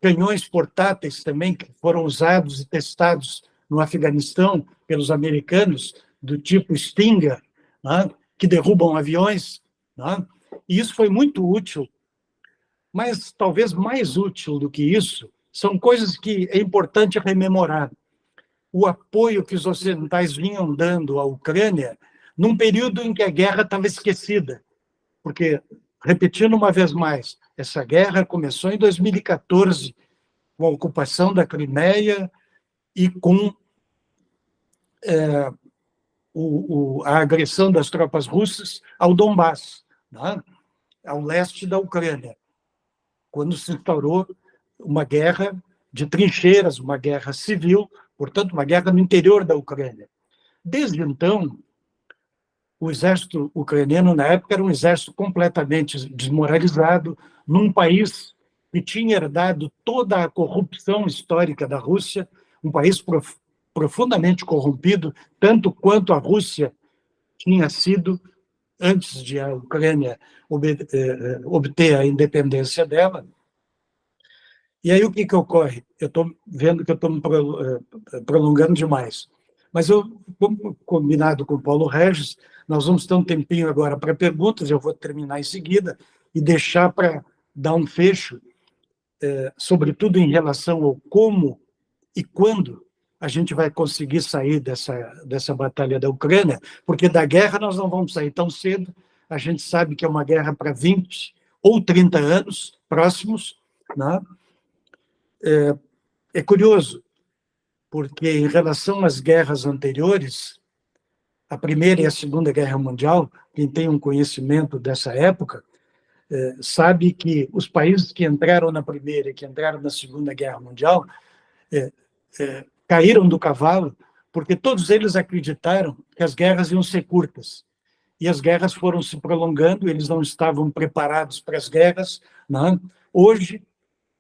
canhões portáteis também, que foram usados e testados no Afeganistão pelos americanos, do tipo Stinger, né, que derrubam aviões. Né, e isso foi muito útil. Mas talvez mais útil do que isso são coisas que é importante rememorar. O apoio que os ocidentais vinham dando à Ucrânia num período em que a guerra estava esquecida. Porque, repetindo uma vez mais, essa guerra começou em 2014, com a ocupação da Crimeia e com a agressão das tropas russas ao Donbass, né, ao leste da Ucrânia, quando se instaurou uma guerra de trincheiras, uma guerra civil, portanto, uma guerra no interior da Ucrânia. Desde então, o exército ucraniano, na época, era um exército completamente desmoralizado, num país que tinha herdado toda a corrupção histórica da Rússia, um país profundamente corrompido, tanto quanto a Rússia tinha sido antes de a Ucrânia obter a independência dela. E aí o que ocorre? Eu estou vendo que eu estou me prolongando demais. Mas eu, como combinado com o Paulo Regis, nós vamos ter um tempinho agora para perguntas, eu vou terminar em seguida, e deixar para dar um fecho, sobretudo em relação ao como e quando a gente vai conseguir sair dessa batalha da Ucrânia, porque da guerra nós não vamos sair tão cedo, a gente sabe que é uma guerra para 20 ou 30 anos próximos, né? É curioso, porque em relação às guerras anteriores, a Primeira e a Segunda Guerra Mundial, quem tem um conhecimento dessa época, sabe que os países que entraram na Primeira e que entraram na Segunda Guerra Mundial caíram do cavalo, porque todos eles acreditaram que as guerras iam ser curtas. E as guerras foram se prolongando, eles não estavam preparados para as guerras. Né? Hoje,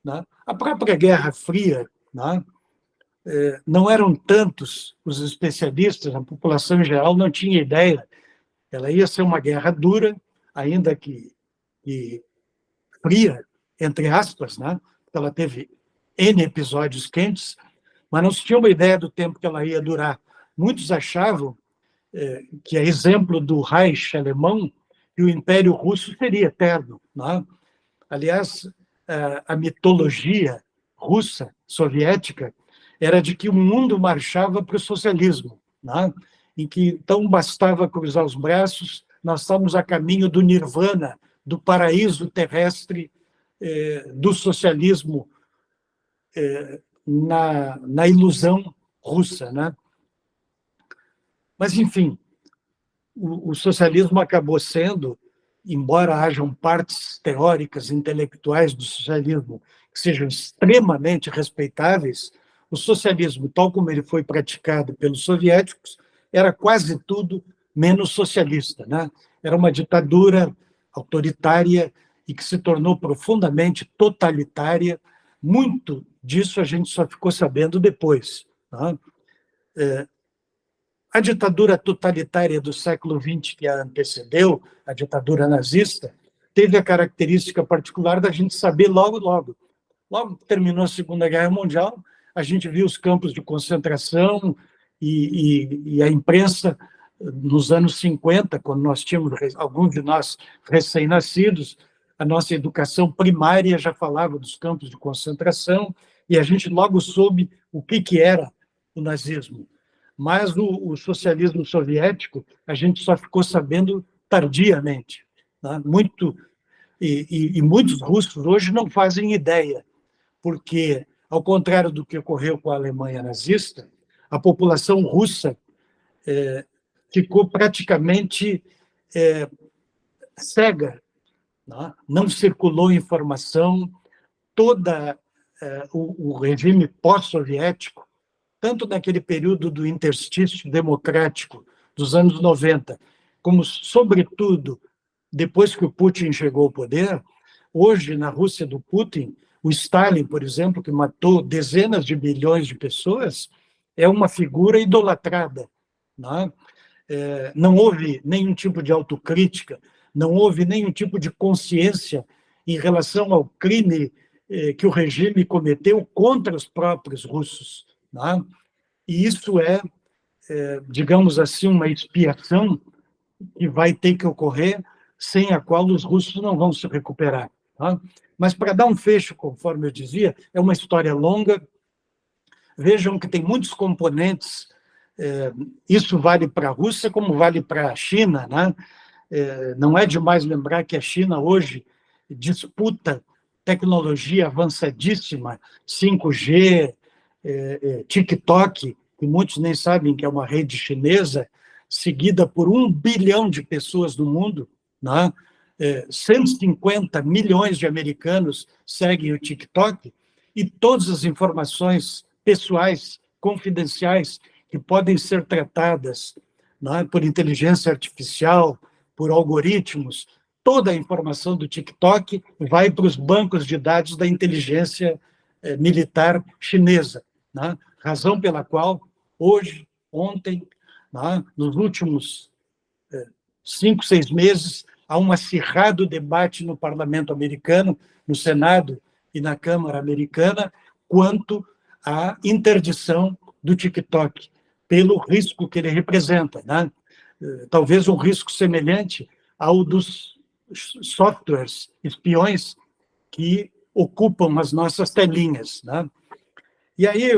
né, a própria Guerra Fria, né, não eram tantos os especialistas, a população em geral não tinha ideia. Ela ia ser uma guerra dura, ainda que fria, entre aspas, né? Ela teve N episódios quentes, mas não se tinha uma ideia do tempo que ela ia durar. Muitos achavam que, a exemplo do Reich alemão, que o Império Russo seria eterno. Né? Aliás, a mitologia russa, soviética, era de que o mundo marchava para o socialismo, né? Em que então bastava cruzar os braços, nós estamos a caminho do nirvana, do paraíso terrestre, do socialismo na ilusão russa, né? Mas, enfim, o socialismo acabou sendo, embora hajam partes teóricas, intelectuais do socialismo que sejam extremamente respeitáveis, o socialismo, tal como ele foi praticado pelos soviéticos, era quase tudo menos socialista, né? Era uma ditadura autoritária e que se tornou profundamente totalitária. Muito disso a gente só ficou sabendo depois. Né? A ditadura totalitária do século XX, que a antecedeu, a ditadura nazista, teve a característica particular da gente saber logo que terminou a Segunda Guerra Mundial, a gente viu os campos de concentração e a imprensa, nos anos 50, quando nós tínhamos, alguns de nós recém-nascidos, a nossa educação primária já falava dos campos de concentração, e a gente logo soube o que era o nazismo. Mas o socialismo soviético, a gente só ficou sabendo tardiamente. Né? E muitos russos hoje não fazem ideia, porque, ao contrário do que ocorreu com a Alemanha nazista, a população russa ficou praticamente cega. Não circulou informação, todo o regime pós-soviético, tanto naquele período do interstício democrático dos anos 90, como, sobretudo, depois que o Putin chegou ao poder, hoje, na Rússia do Putin, o Stalin, por exemplo, que matou dezenas de milhões de pessoas, é uma figura idolatrada. Né? Não houve nenhum tipo de autocrítica, não houve nenhum tipo de consciência em relação ao crime que o regime cometeu contra os próprios russos. Né? E isso digamos assim, uma expiação que vai ter que ocorrer, sem a qual os russos não vão se recuperar. Tá? Mas, para dar um fecho, conforme eu dizia, é uma história longa. Vejam que tem muitos componentes. Isso vale para a Rússia como vale para a China. Né? Não é demais lembrar que a China hoje disputa tecnologia avançadíssima, 5G, TikTok, que muitos nem sabem que é uma rede chinesa, seguida por 1 bilhão de pessoas no mundo, né? 150 milhões de americanos seguem o TikTok, e todas as informações pessoais, confidenciais, que podem ser tratadas, né, por inteligência artificial, por algoritmos, toda a informação do TikTok vai para os bancos de dados da inteligência militar chinesa. Né? Razão pela qual, hoje, ontem, né, nos últimos 5, 6 meses, há um acirrado debate no parlamento americano, no Senado e na Câmara americana, quanto à interdição do TikTok, pelo risco que ele representa. Né? Talvez um risco semelhante ao dos softwares espiões que ocupam as nossas telinhas. Né? E aí,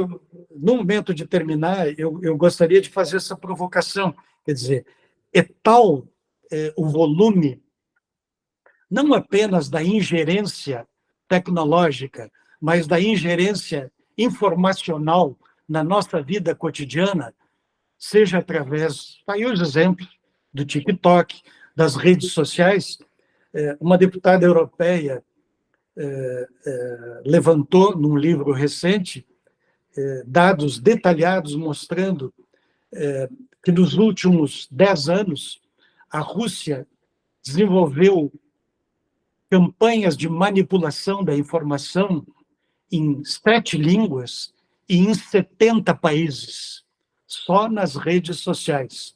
no momento de terminar, eu gostaria de fazer essa provocação. Quer dizer, é tal o volume não apenas da ingerência tecnológica, mas da ingerência informacional na nossa vida cotidiana, seja através, aí os exemplos do TikTok, das redes sociais. Uma deputada europeia levantou, num livro recente, dados detalhados mostrando que nos últimos 10 anos a Rússia desenvolveu campanhas de manipulação da informação em 7 línguas e em 70 países, só nas redes sociais,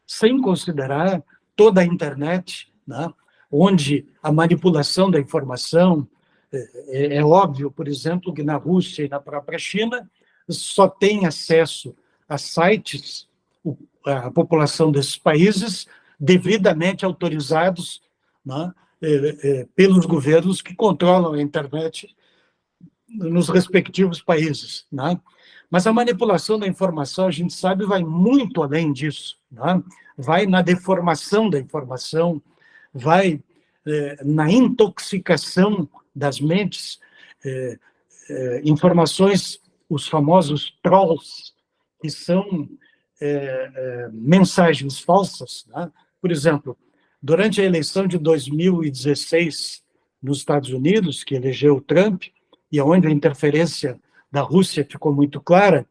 sem considerar toda a internet, né, onde a manipulação da informação, é óbvio, por exemplo, que na Rússia e na própria China só tem acesso a sites, a população desses países, devidamente autorizados, né, pelos governos que controlam a internet nos respectivos países, né? Mas a manipulação da informação, a gente sabe, vai muito além disso, né? Vai na deformação da informação, vai na intoxicação das mentes, informações, os famosos trolls, que são mensagens falsas, né? Por exemplo, durante a eleição de 2016 nos Estados Unidos, que elegeu o Trump, e onde a interferência da Rússia ficou muito clara,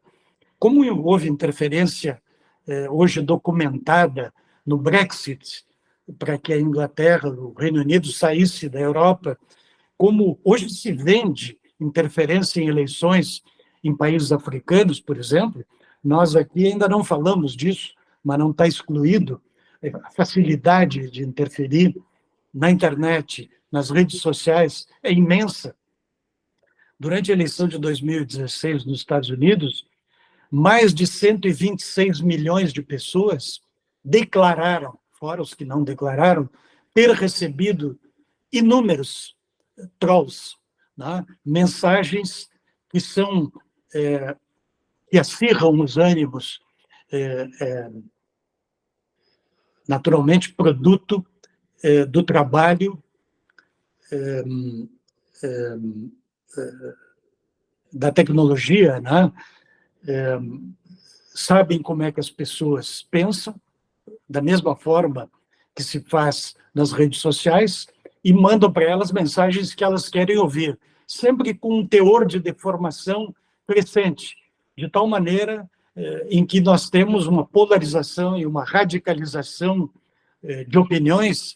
como houve interferência hoje documentada no Brexit, para que a Inglaterra, o Reino Unido, saísse da Europa, como hoje se vende interferência em eleições em países africanos, por exemplo, nós aqui ainda não falamos disso, mas não está excluído. A facilidade de interferir na internet, nas redes sociais, é imensa. Durante a eleição de 2016 nos Estados Unidos, mais de 126 milhões de pessoas declararam, fora os que não declararam, ter recebido inúmeros trolls, né? Mensagens que são que acirram os ânimos, naturalmente produto do trabalho da tecnologia, né? Sabem como é que as pessoas pensam, da mesma forma que se faz nas redes sociais, e mandam para elas mensagens que elas querem ouvir, sempre com um teor de deformação crescente, de tal maneira em que nós temos uma polarização e uma radicalização de opiniões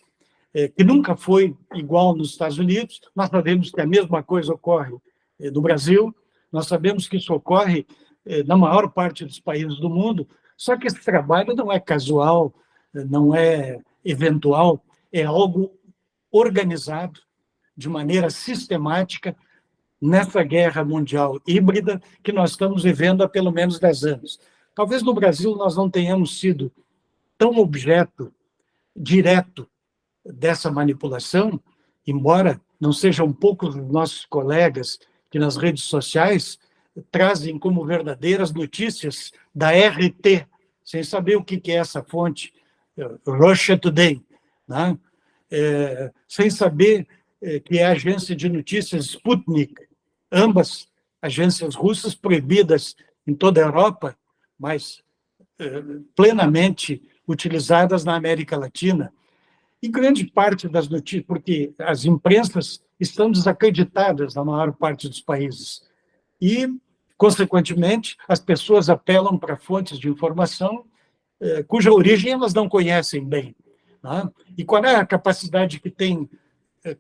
que nunca foi igual nos Estados Unidos. Nós sabemos que a mesma coisa ocorre no Brasil, nós sabemos que isso ocorre na maior parte dos países do mundo, só que esse trabalho não é casual, não é eventual, é algo organizado de maneira sistemática nessa guerra mundial híbrida que nós estamos vivendo há pelo menos 10 anos. Talvez no Brasil nós não tenhamos sido tão objeto direto dessa manipulação, embora não sejam poucos os nossos colegas que nas redes sociais trazem como verdadeiras notícias da RT, sem saber o que é essa fonte, Russia Today, né? Sem saber que é a agência de notícias Sputnik, ambas agências russas proibidas em toda a Europa, mas plenamente utilizadas na América Latina. E grande parte das notícias, porque as imprensas estão desacreditadas na maior parte dos países. E, consequentemente, as pessoas apelam para fontes de informação cuja origem elas não conhecem bem, né? E qual é a capacidade que tem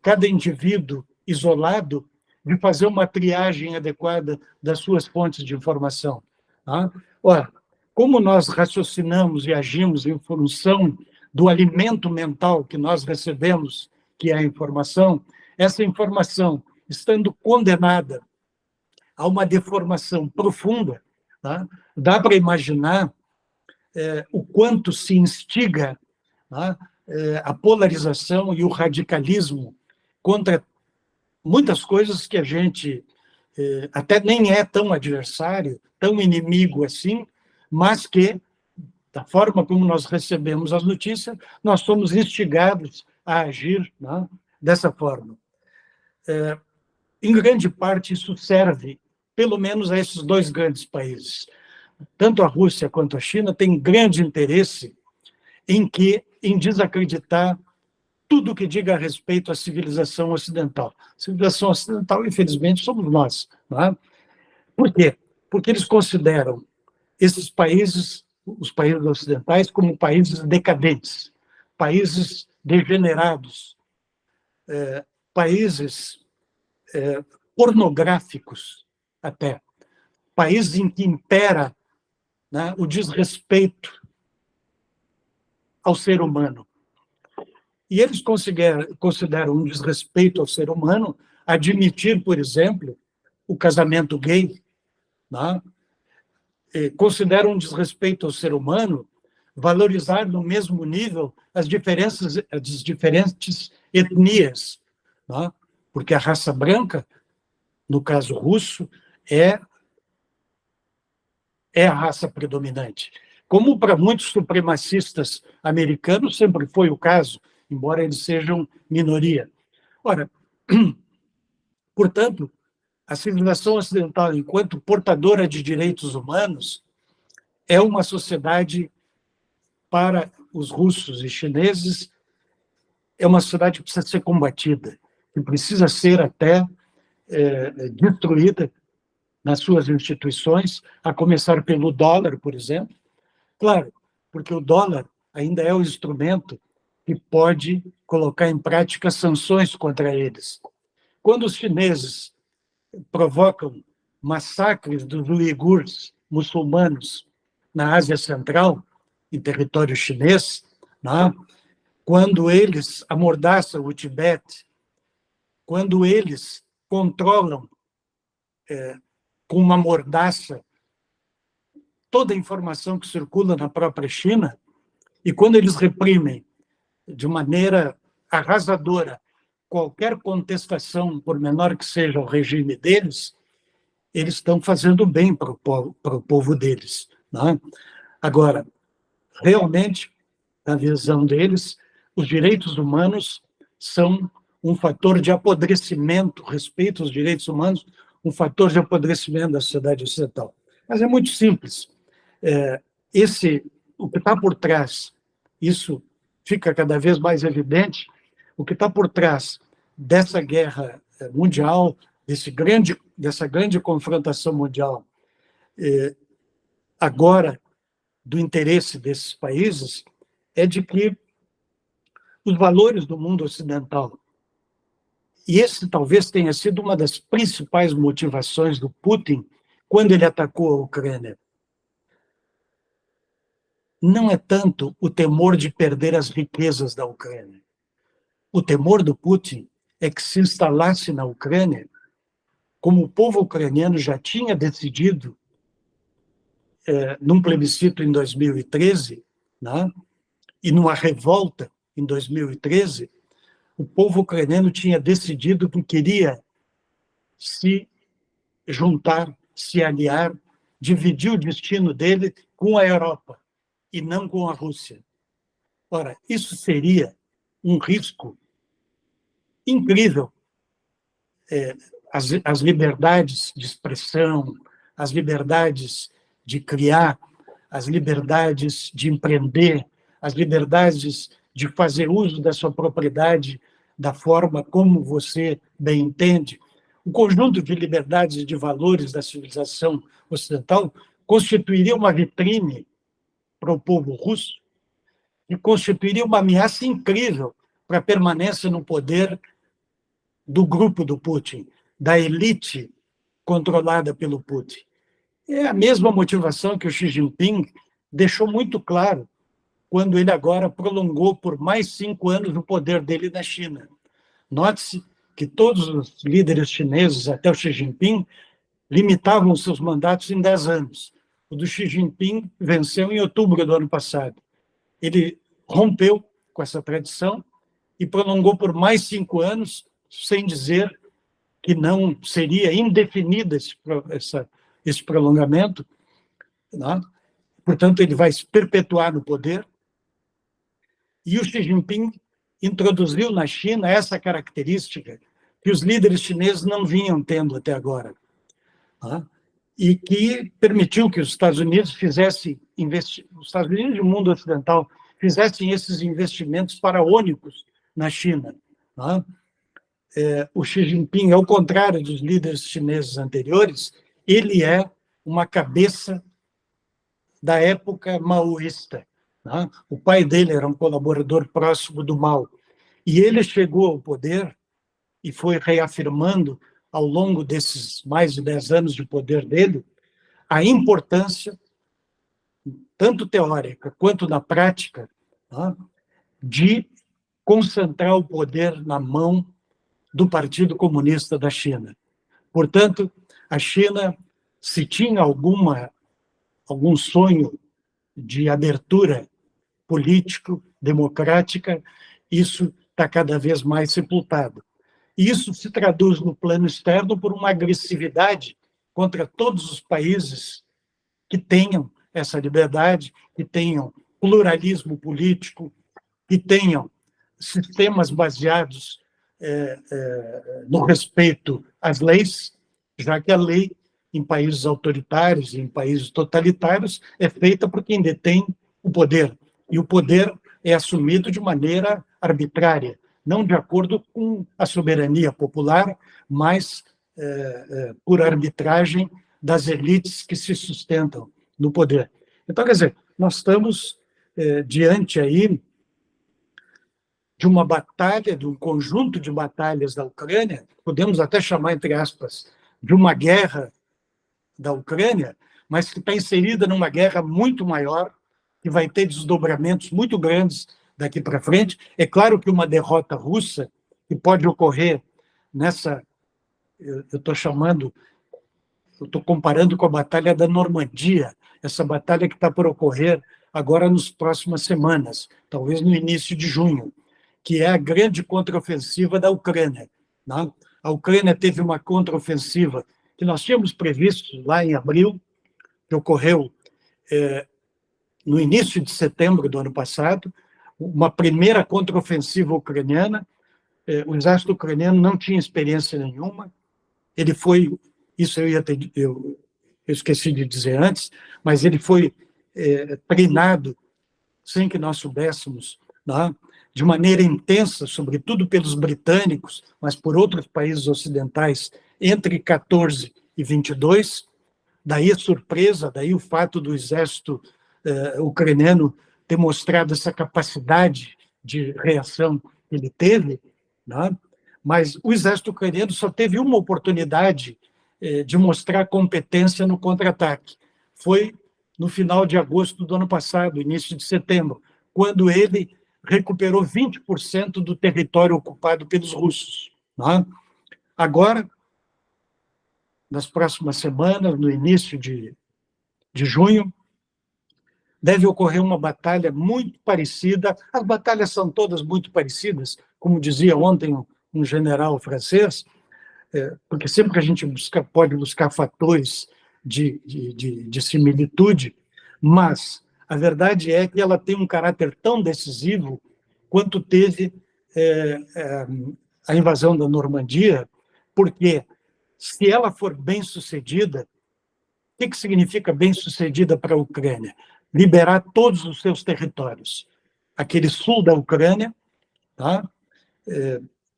cada indivíduo isolado de fazer uma triagem adequada das suas fontes de informação, né? Ora, como nós raciocinamos e agimos em função do alimento mental que nós recebemos, que é a informação, essa informação, estando condenada a uma deformação profunda, tá? Dá para imaginar o quanto se instiga, tá? A polarização e o radicalismo contra muitas coisas que a gente até nem é tão adversário, tão inimigo assim, mas que, da forma como nós recebemos as notícias, nós somos instigados a agir, né, dessa forma. Em grande parte, isso serve, pelo menos, a esses dois grandes países. Tanto a Rússia quanto a China têm grande interesse em desacreditar tudo que diga a respeito à civilização ocidental. A civilização ocidental, infelizmente, somos nós. Não é? Por quê? Porque eles consideram esses países, os países ocidentais, como países decadentes, países degenerados, países pornográficos até, países em que impera, né, o desrespeito ao ser humano. E eles consideram um desrespeito ao ser humano admitir, por exemplo, o casamento gay, né? Consideram um desrespeito ao ser humano valorizar no mesmo nível as diferentes etnias, né? Porque a raça branca, no caso russo, é a raça predominante. Como para muitos supremacistas americanos sempre foi o caso, embora eles sejam minoria. Ora, portanto, a civilização ocidental, enquanto portadora de direitos humanos, é uma sociedade, para os russos e chineses, é uma sociedade que precisa ser combatida, que precisa ser até destruída nas suas instituições, a começar pelo dólar, por exemplo. Claro, porque o dólar ainda é o instrumento que pode colocar em prática sanções contra eles. Quando os chineses provocam massacres dos uigures muçulmanos na Ásia Central, em território chinês, né? Quando eles amordaçam o Tibete, quando eles controlam com uma mordaça toda a informação que circula na própria China, e quando eles reprimem de maneira arrasadora qualquer contestação, por menor que seja o regime deles, eles estão fazendo bem para o povo deles. Né? Agora, realmente, na visão deles, os direitos humanos são um fator de apodrecimento, respeito aos direitos humanos, um fator de apodrecimento da sociedade ocidental. Mas é muito simples. O que está por trás, isso fica cada vez mais evidente, o que está por trás dessa guerra mundial, dessa grande confrontação mundial, agora, do interesse desses países, é de que os valores do mundo ocidental, e esse talvez tenha sido uma das principais motivações do Putin quando ele atacou a Ucrânia, não é tanto o temor de perder as riquezas da Ucrânia. O temor do Putin é que se instalasse na Ucrânia, como o povo ucraniano já tinha decidido num plebiscito em 2013, né, e numa revolta em 2013, o povo ucraniano tinha decidido que queria se juntar, se aliar, dividir o destino dele com a Europa e não com a Rússia. Ora, isso seria um risco incrível. As liberdades de expressão, as liberdades de criar, as liberdades de empreender, as liberdades de fazer uso da sua propriedade da forma como você bem entende. O conjunto de liberdades e de valores da civilização ocidental constituiria uma vitrine para o povo russo e constituiria uma ameaça incrível para a permanência no poder do grupo do Putin, da elite controlada pelo Putin. É a mesma motivação que o Xi Jinping deixou muito claro quando ele agora prolongou por mais 5 anos o poder dele na China. Note-se que todos os líderes chineses, até o Xi Jinping, limitavam seus mandatos em 10 anos. O do Xi Jinping venceu em outubro do ano passado. Ele rompeu com essa tradição e prolongou por mais 5 anos, sem dizer que não seria indefinido esse prolongamento. Né? Portanto, ele vai se perpetuar no poder. E o Xi Jinping introduziu na China essa característica que os líderes chineses não vinham tendo até agora, tá? E que permitiu que os Estados Unidos fizessem, os Estados Unidos e o mundo ocidental fizessem esses investimentos faraônicos na China, tá? O Xi Jinping, ao contrário dos líderes chineses anteriores, ele é uma cabeça da época maoísta, tá? O pai dele era um colaborador próximo do Mao, e ele chegou ao poder e foi reafirmando, ao longo desses mais de 10 anos de poder dele, a importância, tanto teórica quanto na prática, tá, de concentrar o poder na mão do Partido Comunista da China. Portanto, a China, se tinha algum sonho de abertura político, democrática, isso está cada vez mais sepultado. E isso se traduz no plano externo por uma agressividade contra todos os países que tenham essa liberdade, que tenham pluralismo político, que tenham sistemas baseados no respeito às leis, já que a lei, em países autoritários e em países totalitários, é feita por quem detém o poder. E o poder é assumido de maneira arbitrária, não de acordo com a soberania popular, mas por arbitragem das elites que se sustentam no poder. Então, quer dizer, nós estamos diante aí de uma batalha, de um conjunto de batalhas da Ucrânia, podemos até chamar, entre aspas, de uma guerra da Ucrânia, mas que está inserida numa guerra muito maior, que vai ter desdobramentos muito grandes daqui para frente. É claro que uma derrota russa, que pode ocorrer nessa, eu estou comparando com a Batalha da Normandia, essa batalha que está por ocorrer agora nas próximas semanas, talvez no início de junho, que é a grande contraofensiva da Ucrânia, né? A Ucrânia teve uma contraofensiva que nós tínhamos previsto lá em abril, que ocorreu no início de setembro do ano passado, uma primeira contraofensiva ucraniana. O exército ucraniano não tinha experiência nenhuma, ele foi, isso eu esqueci de dizer antes, mas ele foi treinado sem que nós soubéssemos, né, de maneira intensa, sobretudo pelos britânicos, mas por outros países ocidentais, entre 14 e 22, daí a surpresa, daí o fato do exército ucraniano ter mostrado essa capacidade de reação que ele teve, né? Mas o exército ucraniano só teve uma oportunidade de mostrar competência no contra-ataque. Foi no final de agosto do ano passado, início de setembro, quando ele recuperou 20% do território ocupado pelos russos, né? Agora, nas próximas semanas, no início de junho, deve ocorrer uma batalha muito parecida. As batalhas são todas muito parecidas, como dizia ontem um general francês, porque sempre que a gente pode buscar fatores de similitude, mas a verdade é que ela tem um caráter tão decisivo quanto teve a invasão da Normandia, porque se ela for bem-sucedida, o que significa bem-sucedida para a Ucrânia? Liberar todos os seus territórios. Aquele sul da Ucrânia, tá?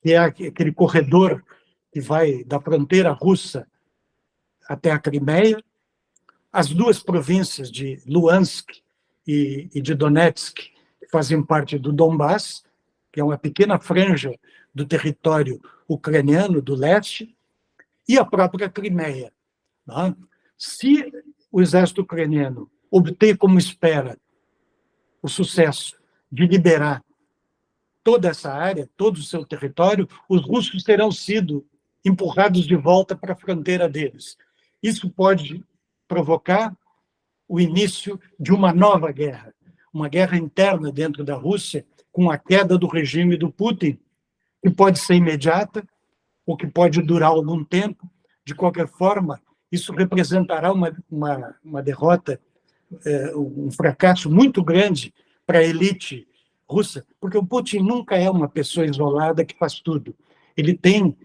Que é aquele corredor que vai da fronteira russa até a Crimeia, as duas províncias de Luhansk e de Donetsk, que fazem parte do Donbass, que é uma pequena franja do território ucraniano do leste, e a própria Crimeia. Tá? Se o exército ucraniano obter, como espera, o sucesso de liberar toda essa área, todo o seu território, os russos terão sido empurrados de volta para a fronteira deles. Isso pode provocar o início de uma nova guerra, uma guerra interna dentro da Rússia, com a queda do regime do Putin, que pode ser imediata ou que pode durar algum tempo. De qualquer forma, isso representará uma derrota, um fracasso muito grande para a elite russa, porque o Putin nunca é uma pessoa isolada que faz tudo. Ele tem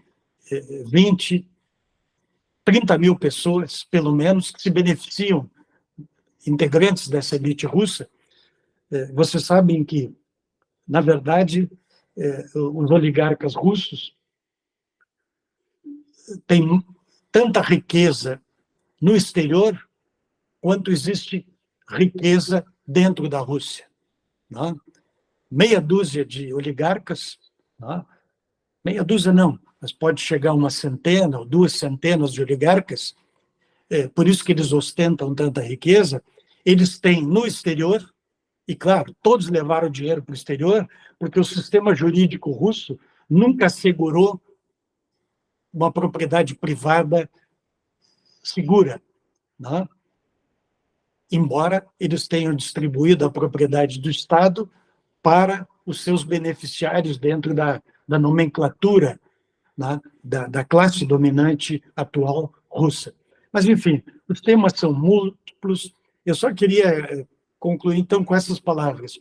20, 30 mil pessoas, pelo menos, que se beneficiam, integrantes dessa elite russa. Vocês sabem que, na verdade, os oligarcas russos têm tanta riqueza no exterior quanto existe riqueza dentro da Rússia. Não? Meia dúzia de oligarcas, não? Meia dúzia não, mas pode chegar a uma centena ou 2 centenas de oligarcas, por isso que eles ostentam tanta riqueza, eles têm no exterior, e claro, todos levaram dinheiro para o exterior, porque o sistema jurídico russo nunca assegurou uma propriedade privada segura, não? Embora eles tenham distribuído a propriedade do Estado para os seus beneficiários dentro da nomenclatura, né, da classe dominante atual russa. Mas, enfim, os temas são múltiplos. Eu só queria concluir, então, com essas palavras.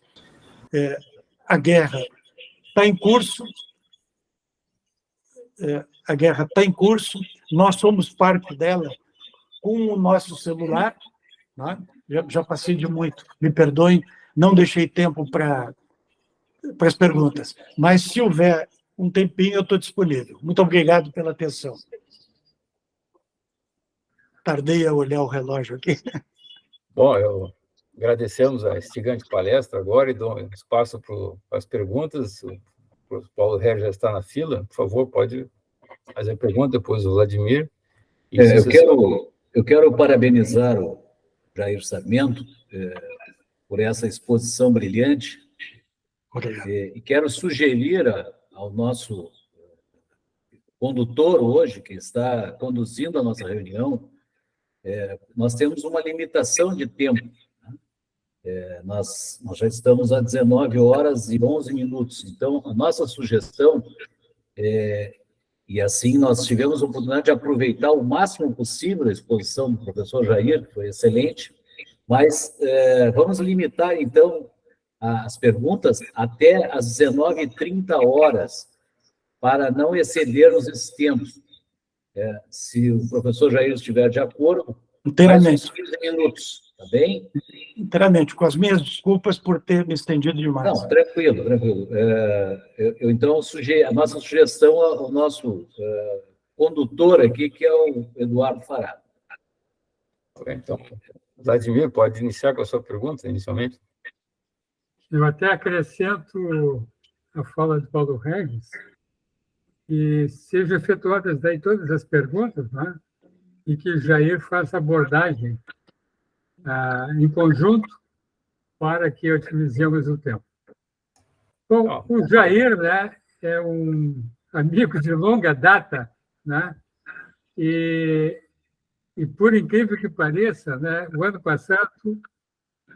A guerra está em curso, nós somos parte dela com o nosso celular, né? Já passei de muito, me perdoem, não deixei tempo para as perguntas, mas se houver um tempinho, eu estou disponível. Muito obrigado pela atenção. Tardei a olhar o relógio aqui. Bom, agradecemos a instigante palestra agora e dou espaço para as perguntas. O Paulo Regis já está na fila. Por favor, pode fazer a pergunta, depois o Vladimir. Eu quero parabenizar o Jair Sarmento por essa exposição brilhante. E quero sugerir ao nosso condutor hoje, que está conduzindo a nossa reunião, nós temos uma limitação de tempo. Nós já estamos a 19 horas e 11 minutos. Então, a nossa sugestão e assim nós tivemos a oportunidade de aproveitar o máximo possível a exposição do professor Jair, que foi excelente, mas vamos limitar, então, as perguntas até às 19h30, para não excedermos esses tempos. Se o professor Jair estiver de acordo, inteiramente. Mais uns 15 minutos, tá bem? Inteiramente, com as minhas desculpas por ter me estendido demais. Não, tranquilo, tranquilo. Então, a nossa sugestão ao nosso condutor aqui, que é o Eduardo Fará. Então, Vladimir, pode iniciar com a sua pergunta, inicialmente? Eu até acrescento a fala de Paulo Regis, que sejam efetuadas daí todas as perguntas, né? E que Jair faça abordagem em conjunto para que otimizemos o tempo. Bom, o Jair, né, é um amigo de longa data, né? E por incrível que pareça, né, o ano passado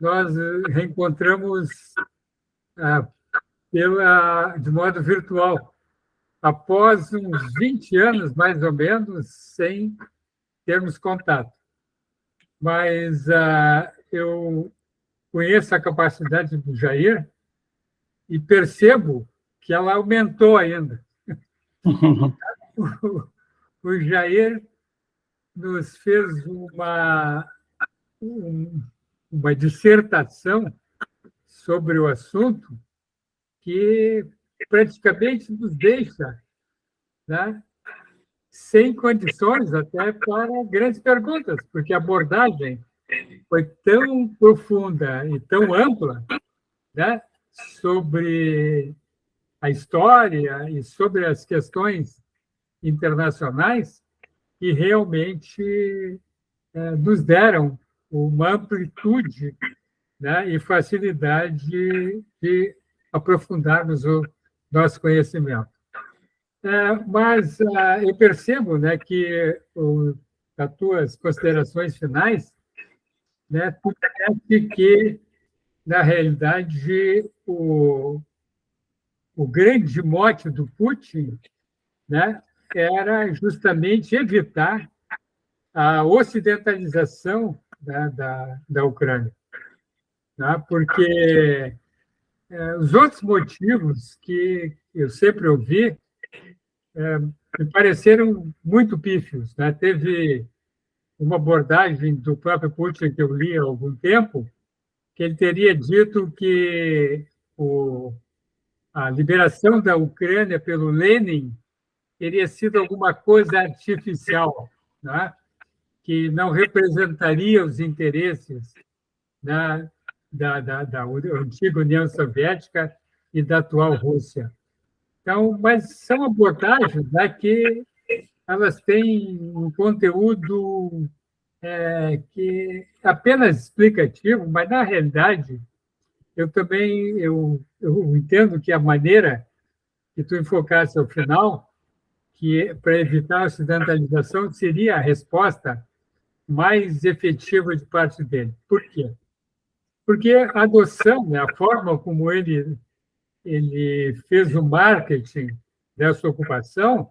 nós reencontramos de modo virtual, após uns 20 anos, mais ou menos, sem termos contato. Mas eu conheço a capacidade do Jair e percebo que ela aumentou ainda. O Jair nos fez uma dissertação sobre o assunto que praticamente nos deixa, né, sem condições até para grandes perguntas, porque a abordagem foi tão profunda e tão ampla, né, sobre a história e sobre as questões internacionais que realmente nos deram uma amplitude, né, e facilidade de aprofundarmos o nosso conhecimento. Mas eu percebo, né, que as tuas considerações finais, né, tu parece que, na realidade, o grande mote do Putin, né, era justamente evitar a ocidentalização da Ucrânia, né, porque Os outros motivos que eu sempre ouvi me pareceram muito pífios, né? Teve uma abordagem do próprio Putin que eu li há algum tempo, que ele teria dito que a liberação da Ucrânia pelo Lenin teria sido alguma coisa artificial, né? Que não representaria os interesses da antiga União Soviética e da atual Rússia. Então, mas são abordagens, né, que elas têm um conteúdo que é apenas explicativo, mas, na realidade, eu também eu entendo que a maneira que tu enfocasse ao final, que para evitar a ocidentalização, seria a resposta mais efetiva de parte dele. Por quê? Porque a adoção, né, a forma como ele fez o marketing dessa ocupação,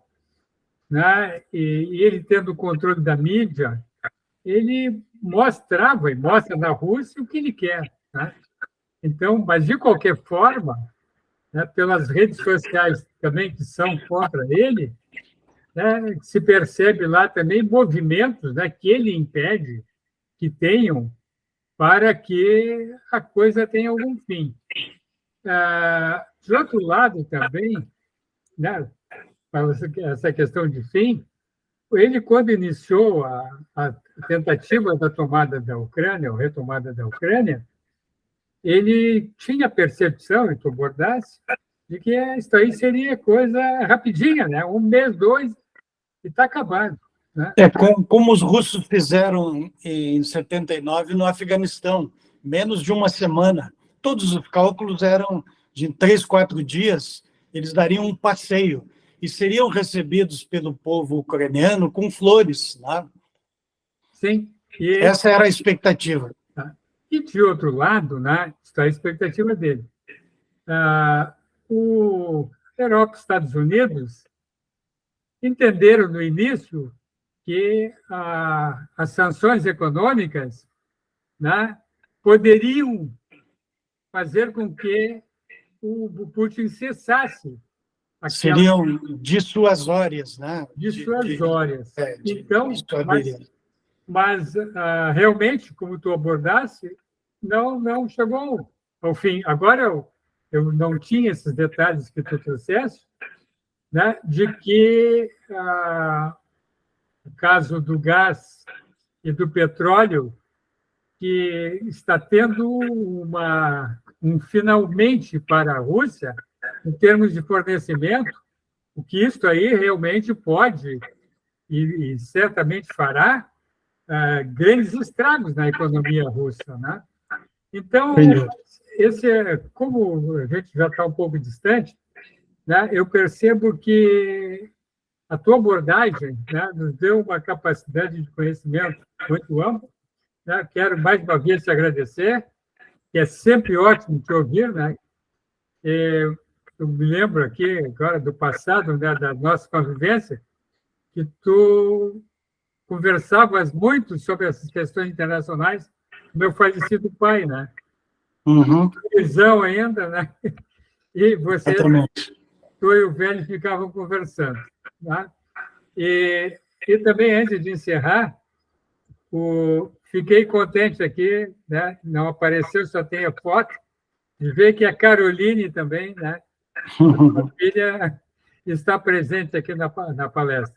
né, e ele tendo o controle da mídia, ele mostrava e mostra na Rússia o que ele quer. Né? Então, mas, de qualquer forma, né, pelas redes sociais também que são contra ele, né, se percebe lá também movimentos, né, que ele impede que tenham para que a coisa tenha algum fim. De outro lado também, né, essa questão de fim, ele, quando iniciou a tentativa da tomada da Ucrânia, ou retomada da Ucrânia, ele tinha percepção, e tu abordasse, de que isso aí seria coisa rapidinha, né? 1 mês, 2, e está acabado. Né? Como os russos fizeram em 79 no Afeganistão, menos de uma semana. Todos os cálculos eram de 3, 4 dias, eles dariam um passeio e seriam recebidos pelo povo ucraniano com flores. Né? Sim. Essa era a expectativa. E, de outro lado, né, está a expectativa dele. O Europa e os Estados Unidos entenderam no início que as sanções econômicas, né, poderiam fazer com que o Putin cessasse. Seriam dissuasórias, né? Dissuasórias. Então, mas realmente, como tu abordasse, não chegou ao fim. Agora, eu não tinha esses detalhes que tu trouxeste, né, de que o caso do gás e do petróleo, que está tendo um finalmente para a Rússia, em termos de fornecimento, o que isso aí realmente pode e certamente fará grandes estragos na economia russa. Né? Então, como a gente já está um pouco distante, né, eu percebo que a tua abordagem, né, nos deu uma capacidade de conhecimento muito ampla. Né? Quero mais uma vez te agradecer, que é sempre ótimo te ouvir. Né? Eu me lembro aqui agora do passado, né, da nossa convivência, que tu conversavas muito sobre essas questões internacionais com meu falecido pai, né? Visão ainda, né? E você, tu e o velho ficavam conversando. Tá? E também, antes de encerrar, fiquei contente aqui, né? Não apareceu, só tem a foto, de ver que a Caroline também, né? A filha está presente aqui na palestra.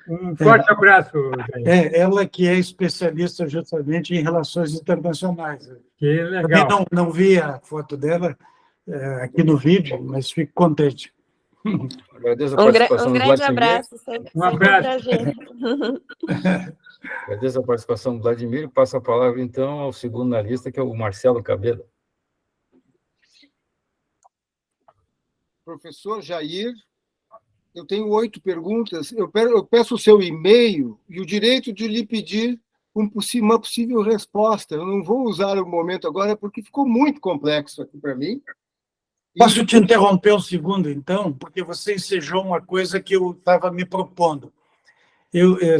Um forte abraço, Jair. Ela que é especialista justamente em relações internacionais. Que legal. Também não vi a foto dela aqui no vídeo, mas fico contente. Agradeço a participação um do grande Vladimir. abraço. Um abraço. Agradeço a participação do Vladimir e passo a palavra, então, ao segundo na lista, que é o Marcelo Cabeda. Professor Jair, eu tenho 8 perguntas. Eu peço o seu e-mail e o direito de lhe pedir uma possível resposta. Eu não vou usar o momento agora, porque ficou muito complexo aqui para mim. Posso te interromper um segundo, então? Porque você ensejou uma coisa que eu estava me propondo.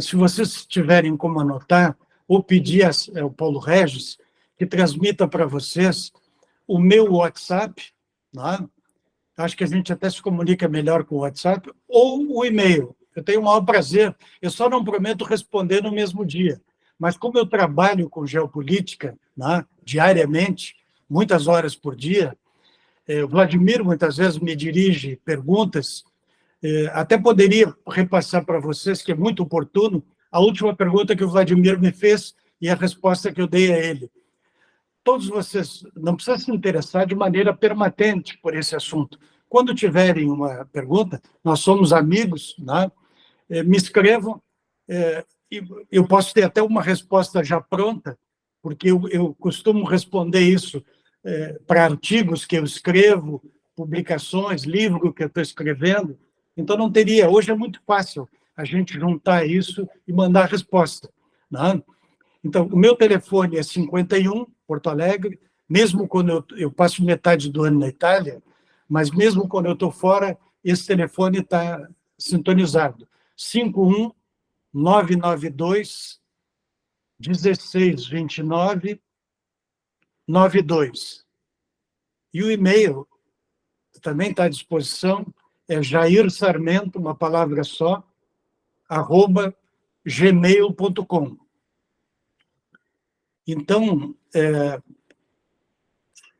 Se vocês tiverem como anotar, ou pedir ao Paulo Regis que transmita para vocês o meu WhatsApp, né? Acho que a gente até se comunica melhor com o WhatsApp, ou o e-mail. Eu tenho o maior prazer. Eu só não prometo responder no mesmo dia. Mas como eu trabalho com geopolítica, né, diariamente, muitas horas por dia, o Vladimir muitas vezes me dirige perguntas. Até poderia repassar para vocês, que é muito oportuno, a última pergunta que o Vladimir me fez e a resposta que eu dei a ele. Todos vocês não precisam se interessar de maneira permanente por esse assunto. Quando tiverem uma pergunta, nós somos amigos, né? Me escrevam, e eu posso ter até uma resposta já pronta, porque eu costumo responder isso para artigos que eu escrevo, publicações, livro que eu estou escrevendo. Então, não teria. Hoje é muito fácil a gente juntar isso e mandar a resposta, né? Então, o meu telefone é 51, Porto Alegre, mesmo quando eu passo metade do ano na Itália, mas mesmo quando eu estou fora, esse telefone está sintonizado. 51-992 1629 92. E o e-mail também está à disposição, é Jair Sarmento, uma palavra só, @gmail.com. Então,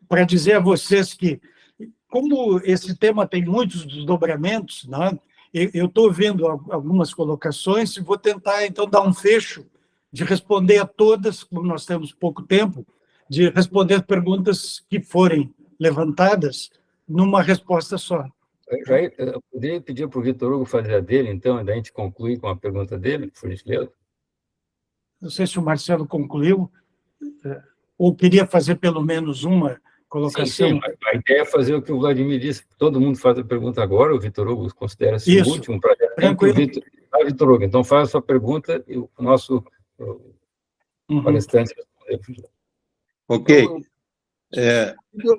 para dizer a vocês que, como esse tema tem muitos desdobramentos, né, eu estou vendo algumas colocações e vou tentar, então, dar um fecho de responder a todas, como nós temos pouco tempo, de responder perguntas que forem levantadas numa resposta só. Eu poderia pedir para o Vitor Hugo fazer a dele, então, e daí a gente conclui com a pergunta dele, por gentileza? Não sei se o Marcelo concluiu, ou queria fazer pelo menos uma colocação. Sim, a ideia é fazer o que o Vladimir disse, todo mundo faz a pergunta agora, o Vitor Hugo considera-se o último. Tranquilo. Vitor Hugo, então faz a sua pergunta e o nosso palestrante responder. Ok.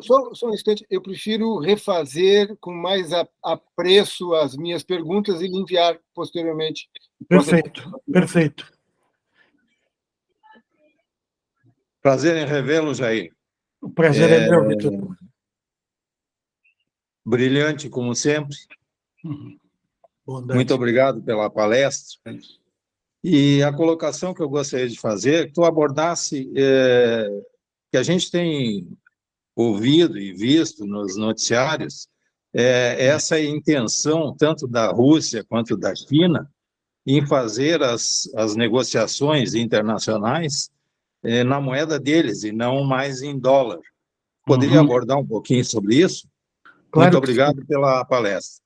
Só um instante, eu prefiro refazer com mais apreço as minhas perguntas e lhe enviar posteriormente. Perfeito. Prazer em revê-lo, Jair. O prazer é meu, Vitor. Brilhante, como sempre. Bondade. Muito obrigado pela palestra. E a colocação que eu gostaria de fazer, que tu abordasse, que a gente tem ouvido e visto nos noticiários, essa intenção, tanto da Rússia quanto da China, em fazer as negociações internacionais na moeda deles e não mais em dólar. Poderia abordar um pouquinho sobre isso? Claro. Muito obrigado pela palestra.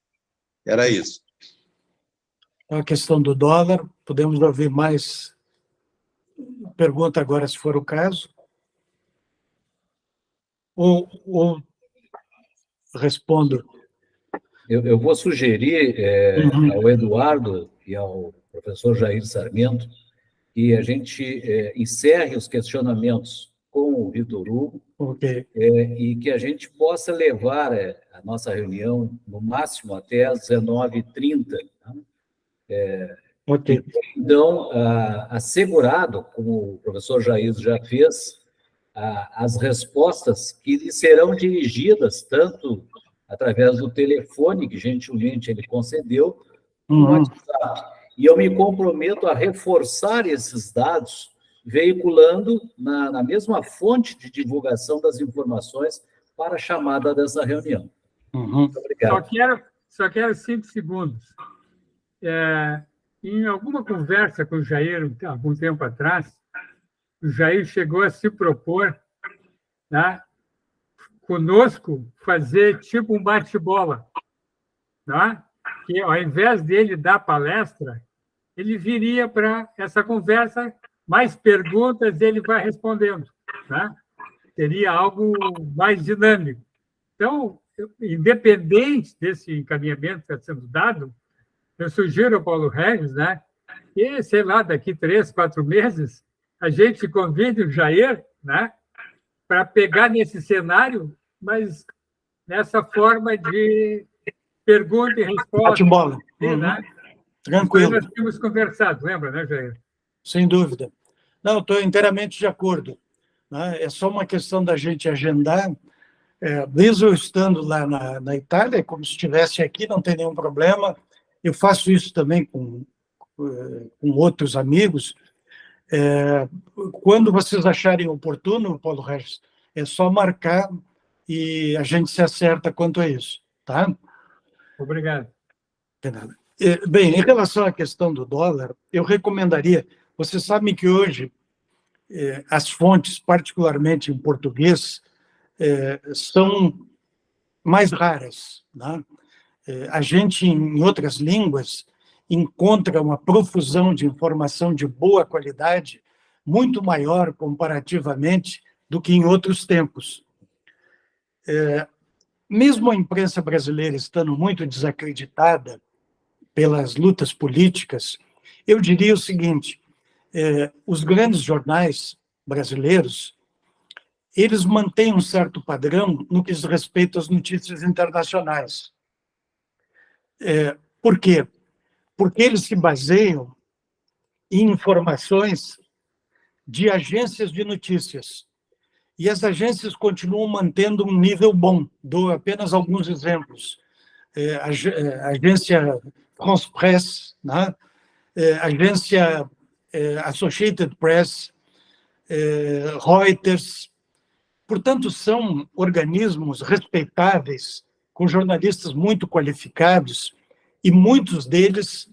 Era isso. A questão do dólar, podemos ouvir mais pergunta agora, se for o caso. Ou respondo? Eu vou sugerir ao Eduardo e ao professor Jair Sarmento que a gente encerre os questionamentos com o Vitor Hugo, e que a gente possa levar a nossa reunião, no máximo, até às 19h30. Então, assegurado, como o professor Jair já fez, as respostas que lhe serão dirigidas, tanto através do telefone, que gentilmente ele concedeu, no WhatsApp. E eu me comprometo a reforçar esses dados, veiculando na mesma fonte de divulgação das informações para a chamada dessa reunião. Muito obrigado. Só quero 5 segundos. Em alguma conversa com o Jair, algum tempo atrás, o Jair chegou a se propor, né, conosco, fazer tipo um bate-bola, né? Que ao invés dele dar palestra, ele viria para essa conversa, mais perguntas ele vai respondendo, né? Seria algo mais dinâmico. Então, independente desse encaminhamento que está sendo dado, eu sugiro ao Paulo Regis, né, que, sei lá, daqui 3, 4 meses, a gente convide o Jair, né, para pegar nesse cenário, mas nessa forma de pergunta e resposta. Bate-bola. Né? Tranquilo. Nós tínhamos conversado, lembra, né, Jair? Sem dúvida. Não, estou inteiramente de acordo. Né? É só uma questão da gente agendar. Mesmo eu estando lá na Itália, como se estivesse aqui, não tem nenhum problema. Eu faço isso também com outros amigos. Quando vocês acharem oportuno, Paulo Regis, é só marcar e a gente se acerta quanto a isso, tá? Obrigado. De nada. Bem, em relação à questão do dólar, eu recomendaria, vocês sabem que hoje as fontes, particularmente em português, são mais raras, né? A gente, em outras línguas, encontra uma profusão de informação de boa qualidade muito maior comparativamente do que em outros tempos. Mesmo a imprensa brasileira estando muito desacreditada pelas lutas políticas, eu diria o seguinte: os grandes jornais brasileiros, eles mantêm um certo padrão no que diz respeito às notícias internacionais. Por quê? Porque eles se baseiam em informações de agências de notícias. E as agências continuam mantendo um nível bom. Dou apenas alguns exemplos. A agência France Press, né? A agência Associated Press, Reuters. Portanto, são organismos respeitáveis, com jornalistas muito qualificados, e muitos deles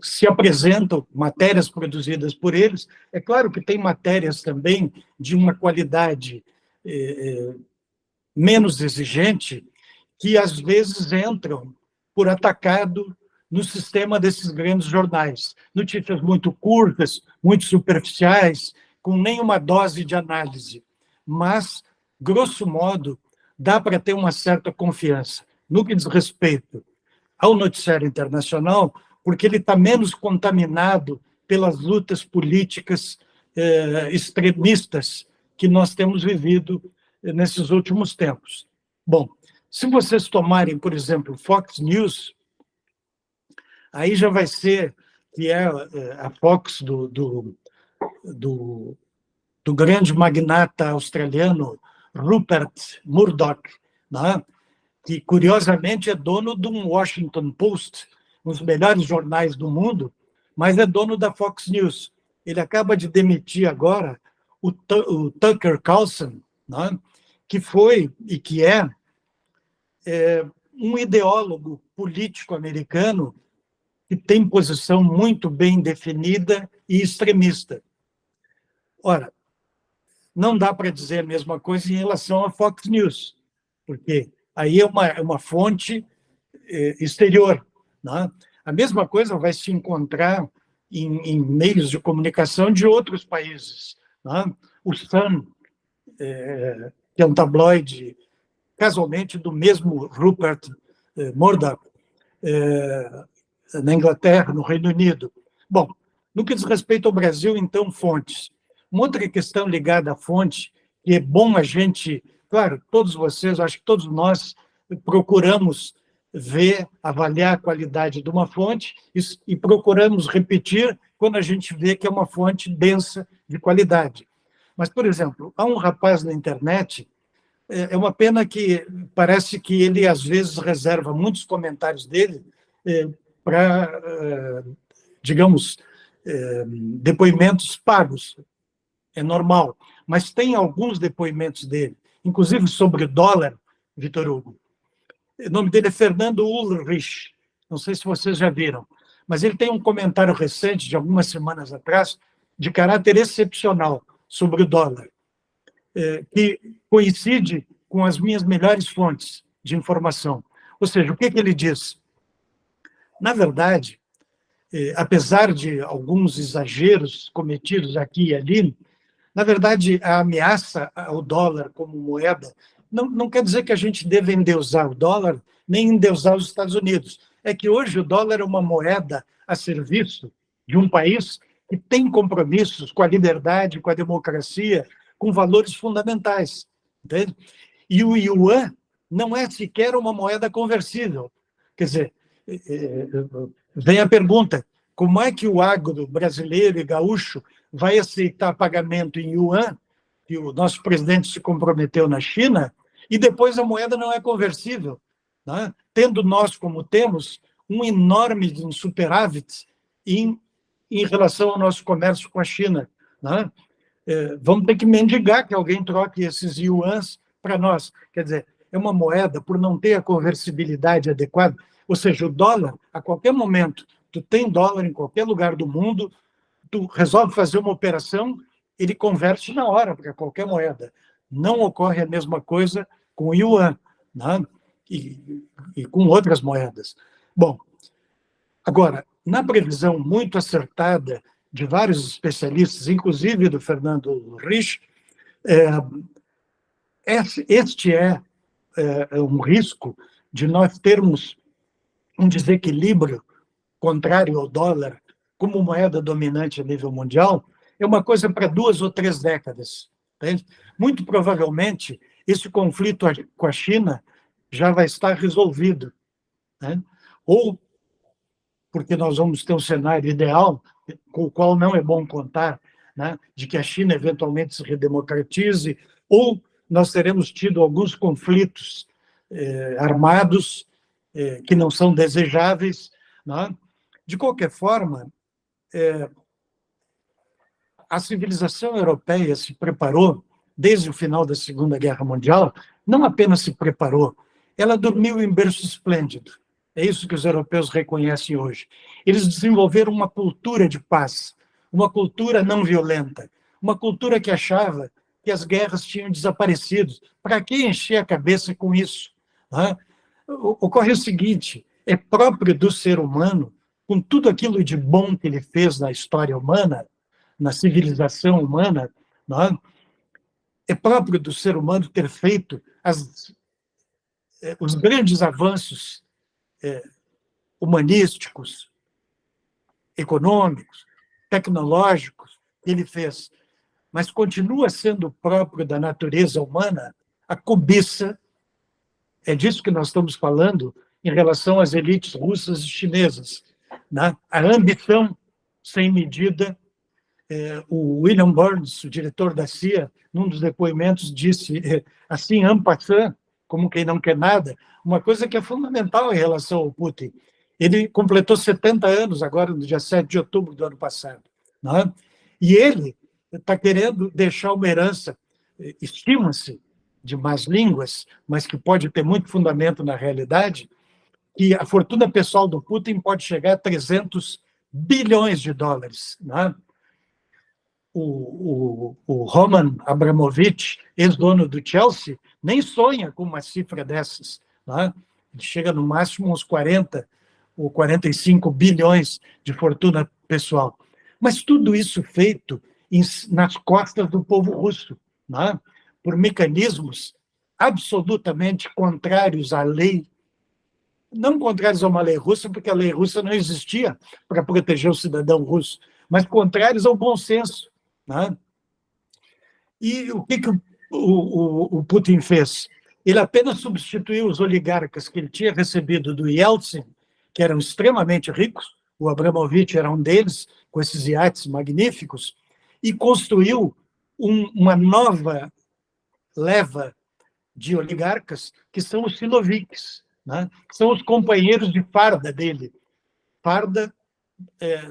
se apresentam, matérias produzidas por eles. É claro que tem matérias também de uma qualidade menos exigente, que às vezes entram por atacado no sistema desses grandes jornais. Notícias muito curtas, muito superficiais, com nenhuma dose de análise. Mas, grosso modo, dá para ter uma certa confiança no que diz respeito ao noticiário internacional, porque ele está menos contaminado pelas lutas políticas extremistas que nós temos vivido nesses últimos tempos. Bom, se vocês tomarem, por exemplo, Fox News, aí já vai ser que é a Fox do grande magnata australiano Rupert Murdoch, né? Que, curiosamente, é dono de um Washington Post, um dos melhores jornais do mundo, mas é dono da Fox News. Ele acaba de demitir agora o Tucker Carlson, né? Que foi e que é um ideólogo político americano que tem posição muito bem definida e extremista. Ora, não dá para dizer a mesma coisa em relação à Fox News, porque aí é uma fonte exterior, né? A mesma coisa vai se encontrar em meios de comunicação de outros países, né? O Sun, que é um tabloide, casualmente, do mesmo Rupert Murdoch, na Inglaterra, no Reino Unido. Bom, no que diz respeito ao Brasil, então, fontes. Uma outra questão ligada à fonte, que é bom a gente, claro, todos vocês, acho que todos nós procuramos ver, avaliar a qualidade de uma fonte e procuramos repetir quando a gente vê que é uma fonte densa de qualidade. Mas, por exemplo, há um rapaz na internet, é uma pena que parece que ele, às vezes, reserva muitos comentários dele para, digamos, depoimentos pagos. É normal. Mas tem alguns depoimentos dele, inclusive sobre o dólar, Vitor Hugo. O nome dele é Fernando Ulrich. Não sei se vocês já viram. Mas ele tem um comentário recente, de algumas semanas atrás, de caráter excepcional sobre o dólar, que coincide com as minhas melhores fontes de informação. Ou seja, o que ele diz? Na verdade, apesar de alguns exageros cometidos aqui e ali, na verdade, a ameaça ao dólar como moeda não quer dizer que a gente deva endeusar o dólar, nem endeusar os Estados Unidos. É que hoje o dólar é uma moeda a serviço de um país que tem compromissos com a liberdade, com a democracia, com valores fundamentais. Entende? E o yuan não é sequer uma moeda conversível. Quer dizer, vem a pergunta, como é que o agro brasileiro e gaúcho vai aceitar pagamento em yuan que o nosso presidente se comprometeu na China, e depois a moeda não é conversível, né? Tendo nós, como temos, um enorme superávit em relação ao nosso comércio com a China, né? Vamos ter que mendigar que alguém troque esses yuans para nós. Quer dizer, é uma moeda, por não ter a conversibilidade adequada, ou seja, o dólar, a qualquer momento, tu tem dólar em qualquer lugar do mundo, tu resolve fazer uma operação, ele converte na hora para qualquer moeda. Não ocorre a mesma coisa com o yuan, né? E com outras moedas. Bom, agora, na previsão muito acertada de vários especialistas, inclusive do Fernando Rich, este é um risco de nós termos um desequilíbrio contrário ao dólar como moeda dominante a nível mundial, é uma coisa para 2 ou 3 décadas. Entende? Muito provavelmente, esse conflito com a China já vai estar resolvido, né? Ou porque nós vamos ter um cenário ideal, com o qual não é bom contar, né? De que a China eventualmente se redemocratize, ou nós teremos tido alguns conflitos armados que não são desejáveis, né? De qualquer forma, a civilização europeia se preparou, desde o final da Segunda Guerra Mundial, não apenas se preparou, ela dormiu em berço esplêndido. É isso que os europeus reconhecem hoje. Eles desenvolveram uma cultura de paz, uma cultura não violenta, uma cultura que achava que as guerras tinham desaparecido. Para que encher a cabeça com isso? Ocorre o seguinte, é próprio do ser humano, com tudo aquilo de bom que ele fez na história humana, na civilização humana, é próprio do ser humano ter feito os grandes avanços humanísticos, econômicos, tecnológicos que ele fez, mas continua sendo próprio da natureza humana a cobiça. É disso que nós estamos falando em relação às elites russas e chinesas, né? A ambição sem medida. O William Burns, o diretor da CIA, num dos depoimentos, disse, assim, en passant, como quem não quer nada, uma coisa que é fundamental em relação ao Putin. Ele completou 70 anos agora, no dia 7 de outubro do ano passado, né? E ele está querendo deixar uma herança, estima-se, de más línguas, mas que pode ter muito fundamento na realidade, que a fortuna pessoal do Putin pode chegar a 300 bilhões de dólares, né? O Roman Abramovich, ex-dono do Chelsea, nem sonha com uma cifra dessas, né? Ele chega no máximo uns 40 ou 45 bilhões de fortuna pessoal. Mas tudo isso feito nas costas do povo russo, né? Por mecanismos absolutamente contrários à lei, não contrários a uma lei russa, porque a lei russa não existia para proteger o cidadão russo, mas contrários ao bom senso, né? E o que o Putin fez? Ele apenas substituiu os oligarcas que ele tinha recebido do Yeltsin, que eram extremamente ricos, o Abramovich era um deles, com esses iates magníficos, e construiu uma nova leva de oligarcas, que são os siloviks, né? São os companheiros de farda dele, farda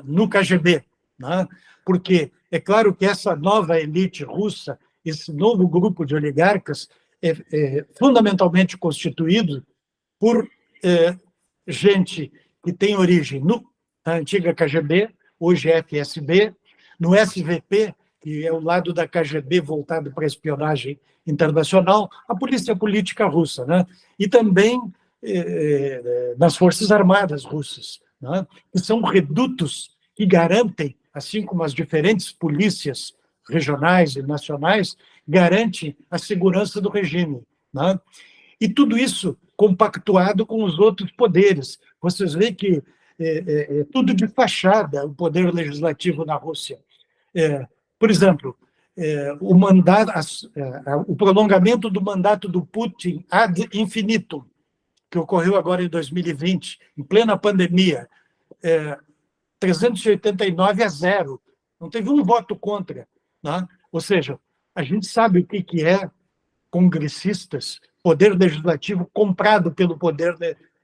no KGB, né? Porque é claro que essa nova elite russa, esse novo grupo de oligarcas, é fundamentalmente constituído por gente que tem origem na antiga KGB, hoje FSB, no SVP, que é o lado da KGB voltado para a espionagem internacional, a polícia política russa, né? E também nas Forças Armadas russas, né? Que são redutos que garantem, assim como as diferentes polícias regionais e nacionais, garantem a segurança do regime, né? E tudo isso compactuado com os outros poderes. Vocês veem que é tudo de fachada, o poder legislativo na Rússia. Por exemplo, o prolongamento do mandato do Putin ad infinitum, que ocorreu agora em 2020, em plena pandemia, 389 a 0, não teve um voto contra, né? Ou seja, A gente sabe o que é congressistas, poder legislativo comprado pelo poder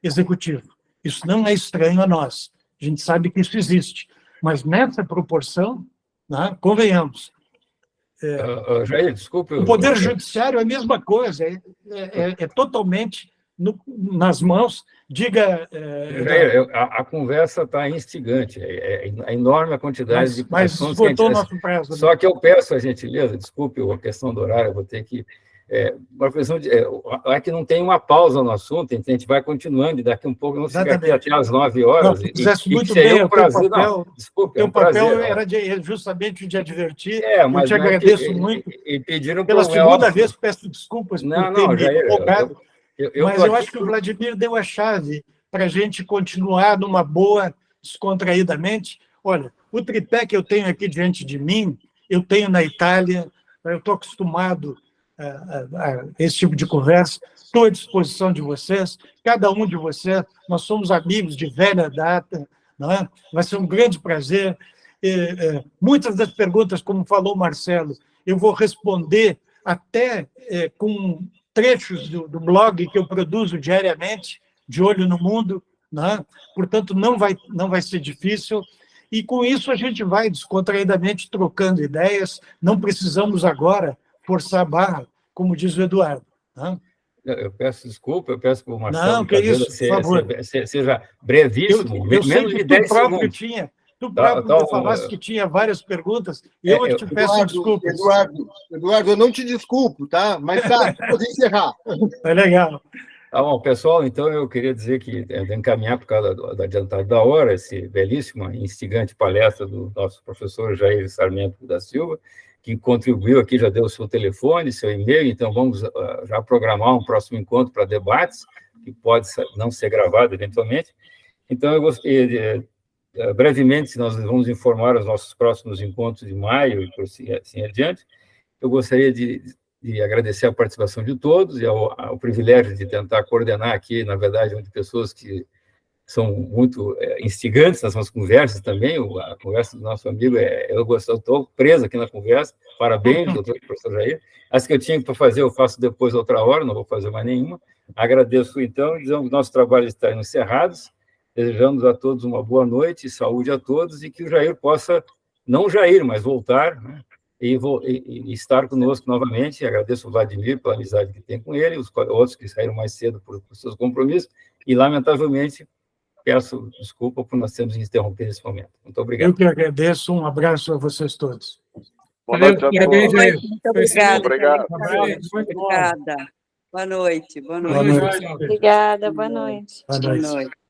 executivo. Isso não é estranho a nós. A gente sabe que isso existe. Mas nessa proporção, né, convenhamos. Jair, desculpe. O poder judiciário é a mesma coisa, é totalmente nas mãos. Diga. Jair, a conversa está instigante, é enorme a quantidade de mas assuntos esgotou o nosso prazo. Né? Só que eu peço a gentileza, desculpe a questão do horário, eu vou ter que. Uma questão é que não tem uma pausa no assunto, a gente vai continuando, e daqui um pouco não fica aqui até às 9 horas. Não, fizesse muito bem o prazer. Desculpe, o papel era justamente de advertir. Mas eu te agradeço muito. E pediram pela segunda vez, peço desculpas por ter me empolgado. Mas eu acho que o Vladimir deu a chave para a gente continuar numa boa, descontraídamente. Olha, o tripé que eu tenho aqui diante de mim, eu tenho na Itália, eu estou acostumado a esse tipo de conversa, estou à disposição de vocês, cada um de vocês, nós somos amigos de velha data, não é? Vai ser um grande prazer. Muitas das perguntas, como falou o Marcelo, eu vou responder até com trechos do blog que eu produzo diariamente, de Olho no Mundo, né? Portanto, não vai ser difícil, e com isso a gente vai descontraídamente trocando ideias, não precisamos agora forçar a barra, como diz o Eduardo. Né? Eu peço desculpa, eu peço para o Marcelo não, que isso, por favor. Seja brevíssimo, eu menos de 10 segundos. Tu próprio falaste que tinha várias perguntas, e eu te peço desculpas. Eduardo, eu não te desculpo, tá? Mas tá, pode encerrar. É legal. Tá bom, pessoal, então eu queria dizer que encaminhar por causa do adiantado da hora, esse belíssima e instigante palestra do nosso professor Jair Sarmento da Silva, que contribuiu aqui, já deu o seu telefone, seu e-mail, então vamos já programar um próximo encontro para debates, que pode não ser gravado eventualmente. Então, eu gostaria, brevemente, nós vamos informar os nossos próximos encontros de maio e por assim adiante. Eu gostaria de agradecer a participação de todos e ao privilégio de tentar coordenar aqui, na verdade, de pessoas que são muito instigantes nas nossas conversas também. A conversa do nosso amigo, eu estou preso aqui na conversa. Parabéns, doutor professor Jair. As que eu tinha para fazer, eu faço depois outra hora, não vou fazer mais nenhuma. Agradeço, então, dizemos que nossos trabalhos estão encerrados. Desejamos a todos uma boa noite, saúde a todos, e que o Jair possa, não Jair, mas voltar, né? E estar conosco novamente. Agradeço ao Vladimir pela amizade que tem com ele, os outros que saíram mais cedo por seus compromissos, e, lamentavelmente, peço desculpa por nós termos interrompido esse momento. Muito obrigado. Eu que agradeço, um abraço a vocês todos. Boa noite a todos. Muito obrigada. Obrigado. Obrigada. Boa noite. Boa noite. Boa noite. Obrigada, boa noite. Boa noite. Boa noite.